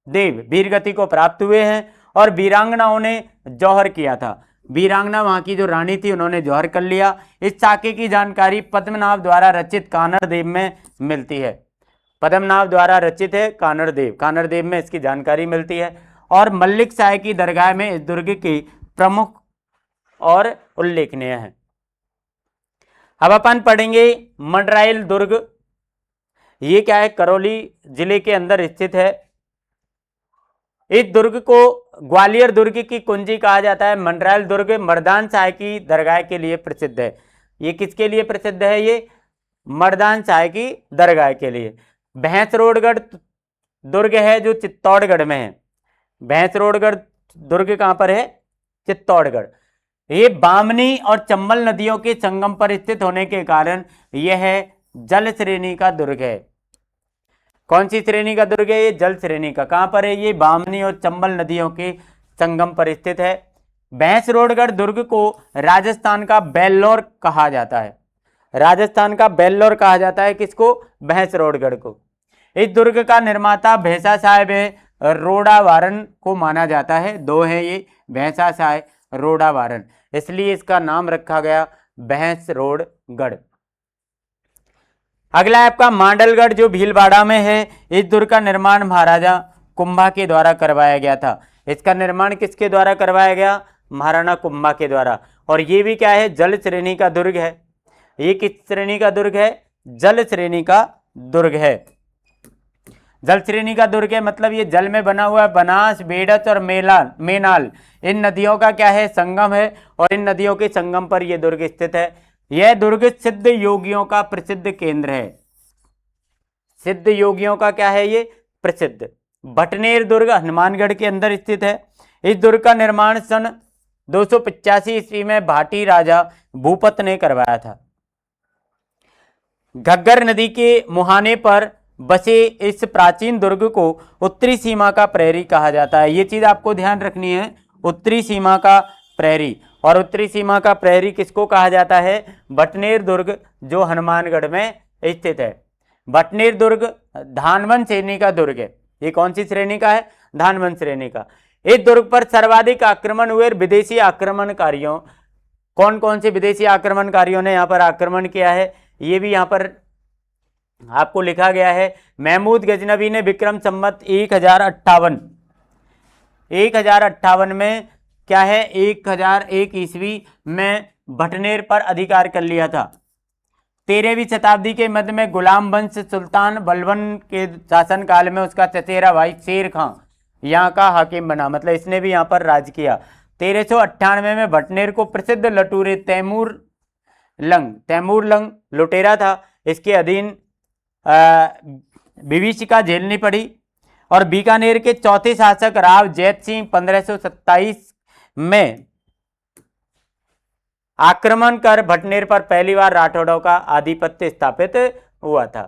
देव वीरगति को प्राप्त हुए हैं और वीरांगनाओं ने जौहर किया था। वीरांगना वहां की जो रानी थी उन्होंने जौहर कर लिया। इस साके की जानकारी पद्मनाभ द्वारा रचित कानड़ देव में मिलती है। पद्मनाभ द्वारा रचित है कानड़ देव में इसकी जानकारी मिलती है। और मल्लिक शाह की दरगाह में इस दुर्ग की प्रमुख और उल्लेखनीय है। अब अपन पढ़ेंगे मंडराइल दुर्ग। ये क्या है? करौली जिले के अंदर स्थित है। इस दुर्ग को ग्वालियर दुर्ग की कुंजी कहा जाता है। मंडराइल दुर्ग मर्दान शाह की दरगाह के लिए प्रसिद्ध है। ये किसके लिए प्रसिद्ध है? ये मर्दान शाह की दरगाह के लिए। भैंसरोडगढ़ दुर्ग है जो चित्तौड़गढ़ में है। भैंसरोडगढ़ दुर्ग कहां पर है? चित्तौड़गढ़। ये बामनी और चंबल नदियों के संगम पर स्थित होने के कारण यह जल श्रेणी का दुर्ग है। कौन सी श्रेणी का दुर्ग है? ये जल श्रेणी का। कहां पर है? ये बामनी और चंबल नदियों के संगम पर स्थित है। भैंसरोडगढ़ दुर्ग को राजस्थान का बेल्लौर कहा जाता है। राजस्थान का बेल्लौर कहा जाता है किसको? भैंसरोडगढ़ को। इस दुर्ग का निर्माता भैंसा साहेब रोडावारन को माना जाता है। 2 है ये, भैंसा साहेब रोडावारन, इसलिए इसका नाम रखा गया भैंसरोडगढ़। अगला है आपका मांडलगढ़ जो भीलवाड़ा में है। इस दुर्ग का निर्माण महाराजा कुंभा के द्वारा करवाया गया था। इसका निर्माण किसके द्वारा करवाया गया? महाराणा कुंभा के द्वारा। और ये भी क्या है? जल श्रेणी का दुर्ग है। ये किस श्रेणी का दुर्ग है? जल श्रेणी का दुर्ग है। जल श्रेणी का दुर्ग है मतलब ये जल में बना हुआ है। बनास, बेड़त और मेनाल इन नदियों का क्या है? संगम है, और इन नदियों के संगम पर यह दुर्ग स्थित है। यह दुर्ग सिद्ध योगियों का प्रसिद्ध केंद्र है। सिद्ध योगियों का क्या है? ये प्रसिद्ध। भटनेर दुर्ग हनुमानगढ़ के अंदर स्थित है। इस दुर्ग का निर्माण सन 285 ईस्वी में भाटी राजा भूपत ने करवाया था। घग्गर नदी के मुहाने पर बसे इस प्राचीन दुर्ग को उत्तरी सीमा का प्रहरी कहा जाता है। ये चीज आपको ध्यान रखनी है, उत्तरी सीमा का प्रहरी। और उत्तरी सीमा का प्रहरी किसको कहा जाता है? भटनेर दुर्ग जो हनुमानगढ़ में स्थित है। भटनेर दुर्ग धानवन श्रेणी का दुर्ग है। ये कौन सी श्रेणी का है? धानवन श्रेणी का। इस दुर्ग पर सर्वाधिक आक्रमण हुए विदेशी आक्रमणकारियों। कौन कौन से विदेशी आक्रमणकारियों ने यहाँ पर आक्रमण किया है ये भी यहाँ पर आपको लिखा गया है। महमूद गजनवी ने विक्रम संवत 1058 में क्या है 1001 ईस्वी में भटनेर पर अधिकार कर लिया था। 13वीं शताब्दी के मध्य में गुलाम वंश सुल्तान बलबन के शासन काल में उसका चचेरा भाई शेर खां यहाँ का हाकिम बना, मतलब इसने भी यहाँ पर राज किया। 1398 में भटनेर को प्रसिद्ध लटूरे तैमूर लंग लुटेरा था, इसके अधीन विभीषिका झेलनी पड़ी। और बीकानेर के चौथे शासक राव जैत सिंह 1527 में आक्रमण कर भटनेर पर पहली बार राठौड़ों का आधिपत्य स्थापित हुआ था।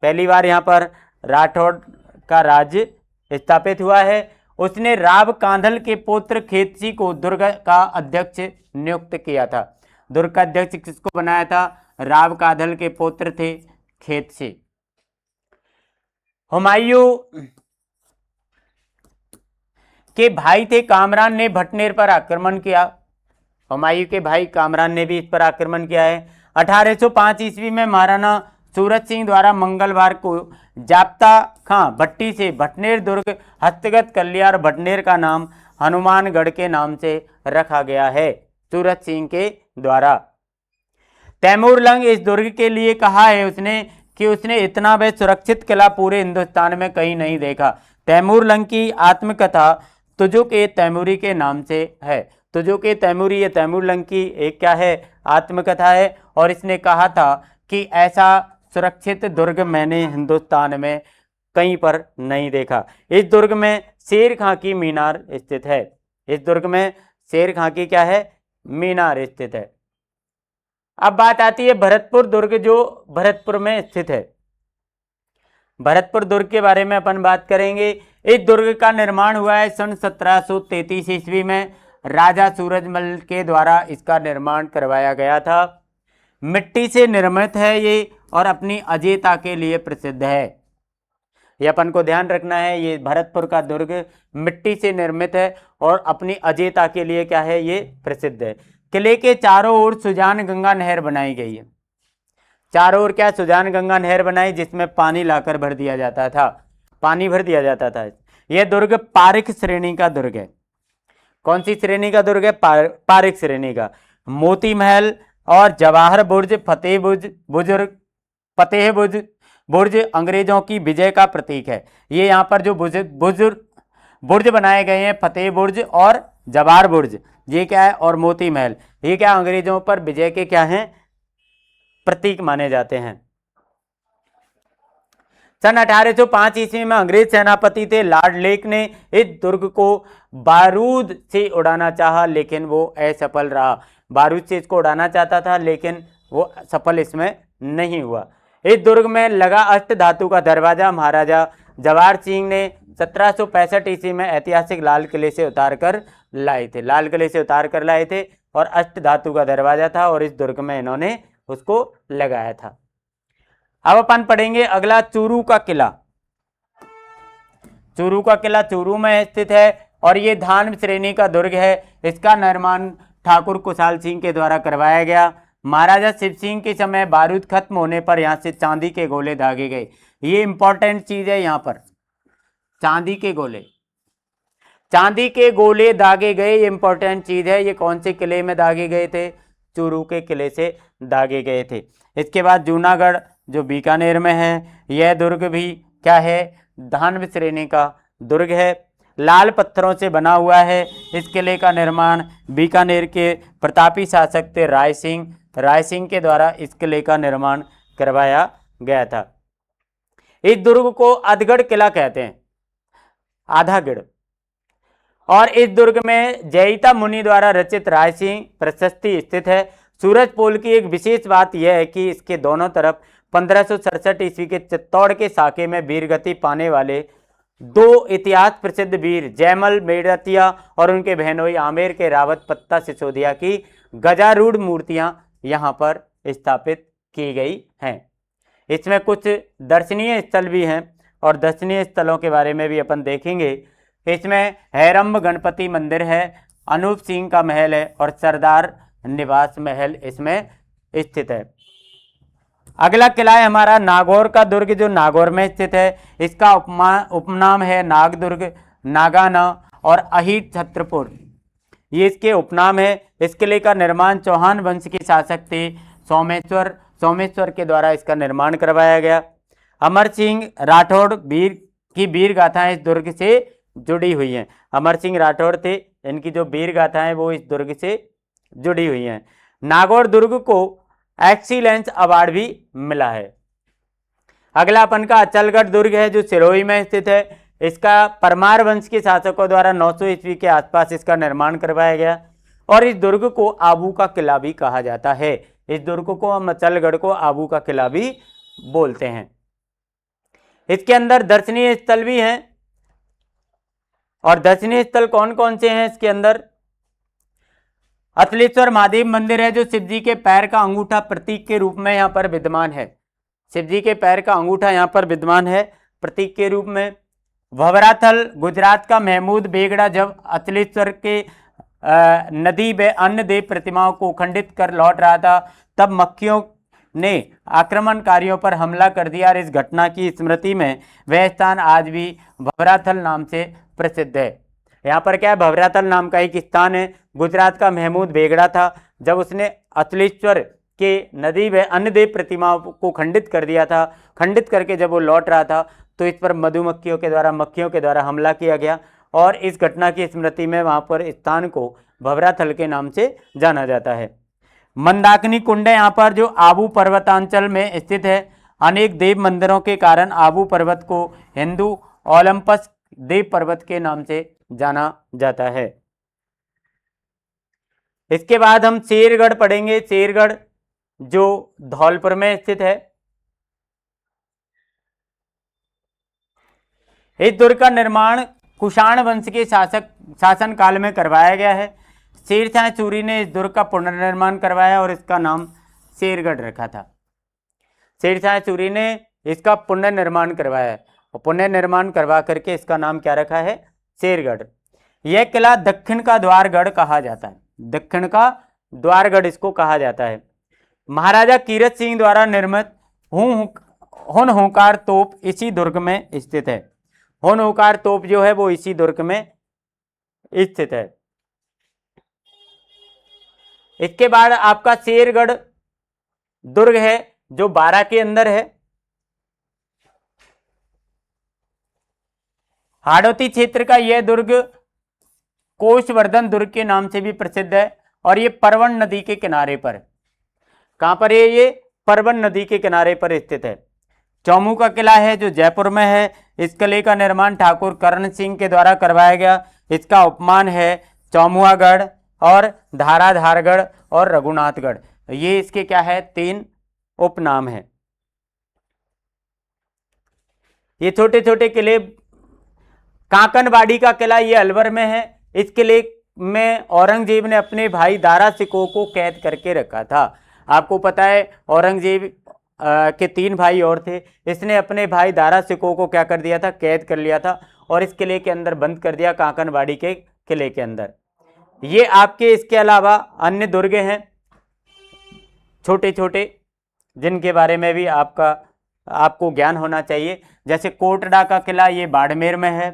पहली बार यहाँ पर राठौड़ का राज्य स्थापित हुआ है। उसने राव कांधल के पुत्र खेतसी को दुर्ग का अध्यक्ष नियुक्त किया था। दुर्ग का अध्यक्ष किसको बनाया था? राव कांधल के पुत्र थे खेतसी। हुमायूं के भाई थे कामरान ने भटनेर पर आक्रमण किया। हुमायूं के भाई कामरान ने भी इस पर आक्रमण किया है। 1805 ईस्वी में महाराणा सूरज सिंह द्वारा मंगलवार को जाप्ता खां भट्टी से भटनेर दुर्ग हस्तगत कर लिया और भटनेर का नाम हनुमानगढ़ के नाम से रखा गया है सूरज सिंह के द्वारा। तैमूर लंग इस दुर्ग के लिए कहा है उसने कि उसने इतना व सुरक्षित किला पूरे हिंदुस्तान में कहीं नहीं देखा। तैमूर लंग की आत्मकथा तुजुक ए तैमूरी के नाम से है। तुजुक ए तैमूरी ये तैमूर लंग की एक क्या है? आत्मकथा है। और इसने कहा था कि ऐसा सुरक्षित दुर्ग मैंने हिंदुस्तान में कहीं पर नहीं देखा। इस दुर्ग में शेर खां की मीनार स्थित है। इस दुर्ग में शेर खां की क्या है? मीनार स्थित है। अब बात आती है भरतपुर दुर्ग जो भरतपुर में स्थित है। भरतपुर दुर्ग के बारे में अपन बात करेंगे। इस दुर्ग का निर्माण हुआ है सन 1733 ईस्वी में। राजा सूरजमल के द्वारा इसका निर्माण करवाया गया था। मिट्टी से निर्मित है ये और अपनी अजेयता के लिए प्रसिद्ध है। ये अपन को ध्यान रखना है, ये भरतपुर का दुर्ग मिट्टी से निर्मित है और अपनी अजेयता के लिए क्या है? ये प्रसिद्ध है। किले के चारों ओर सुजान गंगा नहर बनाई गई है। चारों ओर क्या? सुजान गंगा नहर बनाई जिसमें पानी लाकर भर दिया जाता था, पानी भर दिया जाता था। यह दुर्ग पारिक श्रेणी का दुर्ग है। कौन सी श्रेणी का दुर्ग है? पारिक श्रेणी का। मोती महल और जवाहर बुर्ज, फतेह बुर्ज अंग्रेजों की विजय का प्रतीक है। ये यहाँ पर जो बुर्ज बनाए गए हैं, फतेह बुर्ज और जवाहर बुर्ज, ये क्या है? और मोती महल, ये क्या? अंग्रेजों पर विजय के क्या हैं? प्रतीक माने जाते हैं। सन 1805 ईस्वी में अंग्रेज सेनापति थे लॉर्ड लेक ने इस दुर्ग को बारूद से उड़ाना चाहा, लेकिन वो असफल रहा। बारूद से इसको उड़ाना चाहता था लेकिन वो सफल इसमें नहीं हुआ। इस दुर्ग में लगा अष्ट धातु का दरवाजा महाराजा जवाहर सिंह ने 1765 ईस्वी में ऐतिहासिक लाल किले से उतार कर लाए थे। लाल किले से उतार कर लाए थे और अष्ट धातु का दरवाजा था और इस दुर्ग में इन्होंने उसको लगाया था। अब अपन पढ़ेंगे अगला चूरू का किला। चूरू का किला चूरू में स्थित है और ये धान श्रेणी का दुर्ग है। इसका निर्माण ठाकुर कुशाल सिंह के द्वारा करवाया गया। महाराजा शिव सिंह के समय बारूद खत्म होने पर यहाँ से चांदी के गोले दागे गए। ये इंपॉर्टेंट चीज है, यहाँ पर चांदी के गोले दागे गए, ये इंपॉर्टेंट चीज है। ये कौन से किले में दागे गए थे? चूरू के किले से दागे गए थे। इसके बाद जूनागढ़ जो बीकानेर में है, यह दुर्ग भी क्या है? धानव श्रेणी का दुर्ग है। लाल पत्थरों से बना हुआ है। इस किले का निर्माण बीकानेर के प्रतापी शासक थे राय सिंह के द्वारा इस किले का निर्माण करवाया गया था। इस दुर्ग को अधगढ़ किला कहते हैं, आधागढ़। और इस दुर्ग में जयिता मुनि द्वारा रचित राय सिंह प्रशस्ति स्थित है। सूरजपोल की एक विशेष बात यह है कि इसके दोनों तरफ 1567 ईस्वी के चित्तौड़ के साके में वीरगति पाने वाले दो इतिहास प्रसिद्ध वीर जयमल मेड़तिया और उनके बहनोई आमेर के रावत पत्ता सिसोदिया की गजारूढ़ मूर्तियां यहाँ पर स्थापित की गई हैं। इसमें कुछ दर्शनीय स्थल भी हैं और दर्शनीय स्थलों के बारे में भी अपन देखेंगे। इसमें हैरम्ब गणपति मंदिर है, अनूप सिंह का महल है और सरदार निवास महल इसमें स्थित है। अगला किला है हमारा नागौर का दुर्ग जो नागौर में स्थित है। इसका उपनाम है नागदुर्ग, नागाना और अहिर छत्रपुर, ये इसके उपनाम है। इस किले का निर्माण चौहान वंश के शासक थे सोमेश्वर के द्वारा इसका निर्माण करवाया गया। अमर सिंह राठौड़ वीर गाथाएं इस दुर्ग से जुड़ी हुई हैं। अमर सिंह राठौड़ थे, इनकी जो वीर गाथाएं वो इस दुर्ग से जुड़ी हुई हैं। नागौर दुर्ग को एक्सीलेंस अवार्ड भी मिला है। अगला अपन का अचलगढ़ दुर्ग है जो सिरोही में स्थित है। इसका परमार वंश के शासकों द्वारा 900 ईस्वी के आसपास इसका निर्माण करवाया गया और इस दुर्ग को आबू का किला भी कहा जाता है। इस दुर्ग को हम अचलगढ़ को आबू का किला भी बोलते हैं। इसके अंदर दर्शनीय स्थल भी हैं और दर्शनीय स्थल कौन कौन से हैं इसके अंदर? अतलेश्वर महादेव मंदिर है जो शिव जी के पैर का अंगूठा प्रतीक के रूप में यहाँ पर विद्यमान है। शिव जी के पैर का अंगूठा यहाँ पर विद्यमान है प्रतीक के रूप में। भवराथल गुजरात का महमूद बेगड़ा जब अतलेश्वर के नदी व अन्य देव प्रतिमाओं को खंडित कर लौट रहा था तब मक्खियों ने आक्रमणकारियों पर हमला कर दिया और इस घटना की स्मृति में वह स्थान आज भी भवराथल नाम से प्रसिद्ध है। यहाँ पर क्या है, भवराथल नाम का एक स्थान है। गुजरात का महमूद बेगड़ा था, जब उसने अतलेश्वर के नदी व अन्य देव प्रतिमाओं को खंडित कर दिया था। खंडित करके जब वो लौट रहा था तो इस पर मधुमक्खियों के द्वारा हमला किया गया और इस घटना की स्मृति में वहाँ पर स्थान को भवराथल के नाम से जाना जाता है। मंदाकिनी कुंड है यहाँ पर जो आबू पर्वतांचल में स्थित है। अनेक देव मंदिरों के कारण आबू पर्वत को हिंदू ओलंपस देव पर्वत के नाम से जाना जाता है। इसके बाद हम शेरगढ़ पढ़ेंगे। शेरगढ़ जो धौलपुर में स्थित है। इस दुर्ग का निर्माण कुषाण वंश के शासन काल में करवाया गया है। शेरशाह सूरी ने इस दुर्ग का पुनर्निर्माण करवाया और इसका नाम शेरगढ़ रखा था। शेरशाह सूरी ने इसका पुनर्निर्माण करवाया और पुनर्निर्माण करवा करके इसका नाम क्या रखा है? शेरगढ़। यह किला दक्षिण का द्वारगढ़ कहा जाता है। दक्षिण का द्वारगढ़ इसको कहा जाता है। महाराजा कीरत सिंह द्वारा निर्मित होनहोकार तोप इसी दुर्ग में स्थित है। होनहोकार तोप जो है वो इसी दुर्ग में स्थित है। इसके बाद आपका शेरगढ़ दुर्ग है जो बारां के अंदर है। हाड़ौती क्षेत्र का यह दुर्ग कोषवर्धन दुर्ग के नाम से भी प्रसिद्ध है और ये परवन नदी के किनारे पर, कहां पर है ये? परवन नदी के किनारे पर स्थित है। चौमू का किला है जो जयपुर में है। इस किले का निर्माण ठाकुर करण सिंह के द्वारा करवाया गया। इसका उपमान है चौमुआगढ़ और धाराधारगढ़ और रघुनाथगढ़। ये इसके क्या है? 3 उपनाम है। ये छोटे छोटे किले, कांकनवाड़ी का किला ये अलवर में है। इस किले में औरंगजेब ने अपने भाई दारा सिकोह को कैद करके रखा था। आपको पता है औरंगजेब के 3 भाई और थे। इसने अपने भाई दारा सिकोह को क्या कर दिया था? कैद कर लिया था और इस किले के अंदर बंद कर दिया, कांकनवाड़ी के किले के अंदर। ये आपके इसके अलावा अन्य दुर्ग हैं छोटे छोटे जिनके बारे में भी आपको ज्ञान होना चाहिए। जैसे कोटड़ा का किला ये बाड़मेर में है।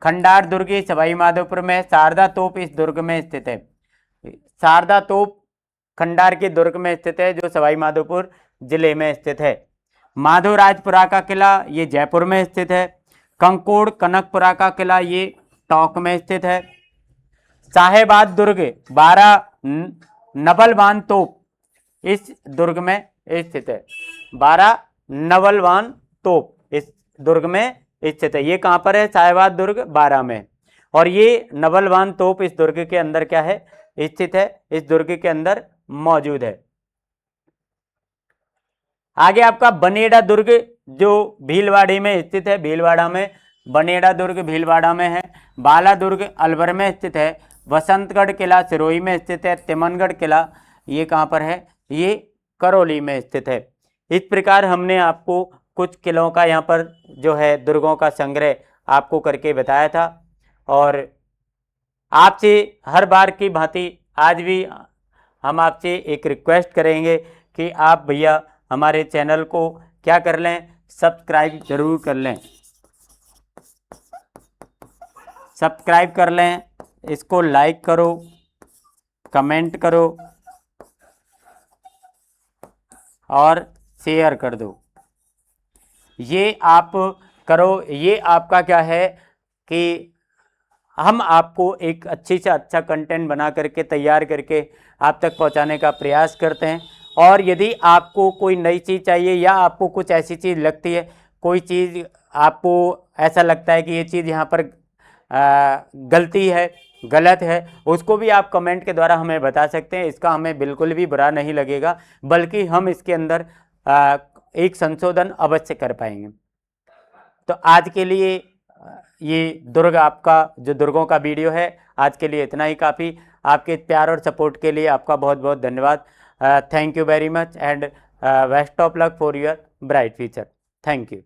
खंडार दुर्ग सवाई माधोपुर में। शारदा तोप इस दुर्ग में स्थित है। शारदा तोप खंडार के दुर्ग में स्थित है जो सवाई माधोपुर जिले में स्थित है। माधोराजपुरा का किला ये जयपुर में स्थित है। कंकोड़ कनकपुरा का किला ये टोंक में स्थित है। साहेबाद दुर्ग 12 नवलवान तोप इस दुर्ग में स्थित है। 12 नवलवान तोप इस दुर्ग में स्थित है। ये कहां पर है? साहेबाद दुर्ग 12 में। और ये नवलवान तोप इस दुर्ग के अंदर क्या है? स्थित है, इस दुर्ग के अंदर मौजूद है। आगे आपका बनेड़ा दुर्ग जो भीलवाड़ी में स्थित है। भीलवाड़ा में बनेड़ा दुर्ग भीलवाड़ा में है। बाला दुर्ग अलवर में स्थित है। वसंतगढ़ किला सिरोही में स्थित है। तिमनगढ़ किला ये कहाँ पर है? ये करौली में स्थित है। इस प्रकार हमने आपको कुछ किलों का यहाँ पर जो है दुर्गों का संग्रह आपको करके बताया था और आपसे हर बार की भांति आज भी हम आपसे एक रिक्वेस्ट करेंगे कि आप भैया हमारे चैनल को क्या कर लें? सब्सक्राइब जरूर कर लें। सब्सक्राइब कर लें, इसको लाइक करो, कमेंट करो और शेयर कर दो। ये आप करो, ये आपका क्या है कि हम आपको एक अच्छी से अच्छा कंटेंट बना करके तैयार करके आप तक पहुंचाने का प्रयास करते हैं। और यदि आपको कोई नई चीज़ चाहिए या आपको कुछ ऐसी चीज़ लगती है, कोई चीज़ आपको ऐसा लगता है कि ये चीज़ यहाँ पर गलती है, गलत है, उसको भी आप कमेंट के द्वारा हमें बता सकते हैं। इसका हमें बिल्कुल भी बुरा नहीं लगेगा, बल्कि हम इसके अंदर एक संशोधन अवश्य कर पाएंगे। तो आज के लिए ये दुर्ग, आपका जो दुर्गों का वीडियो है, आज के लिए इतना ही काफ़ी। आपके प्यार और सपोर्ट के लिए आपका बहुत बहुत धन्यवाद। Thank you very much and best of luck for your bright future. Thank you.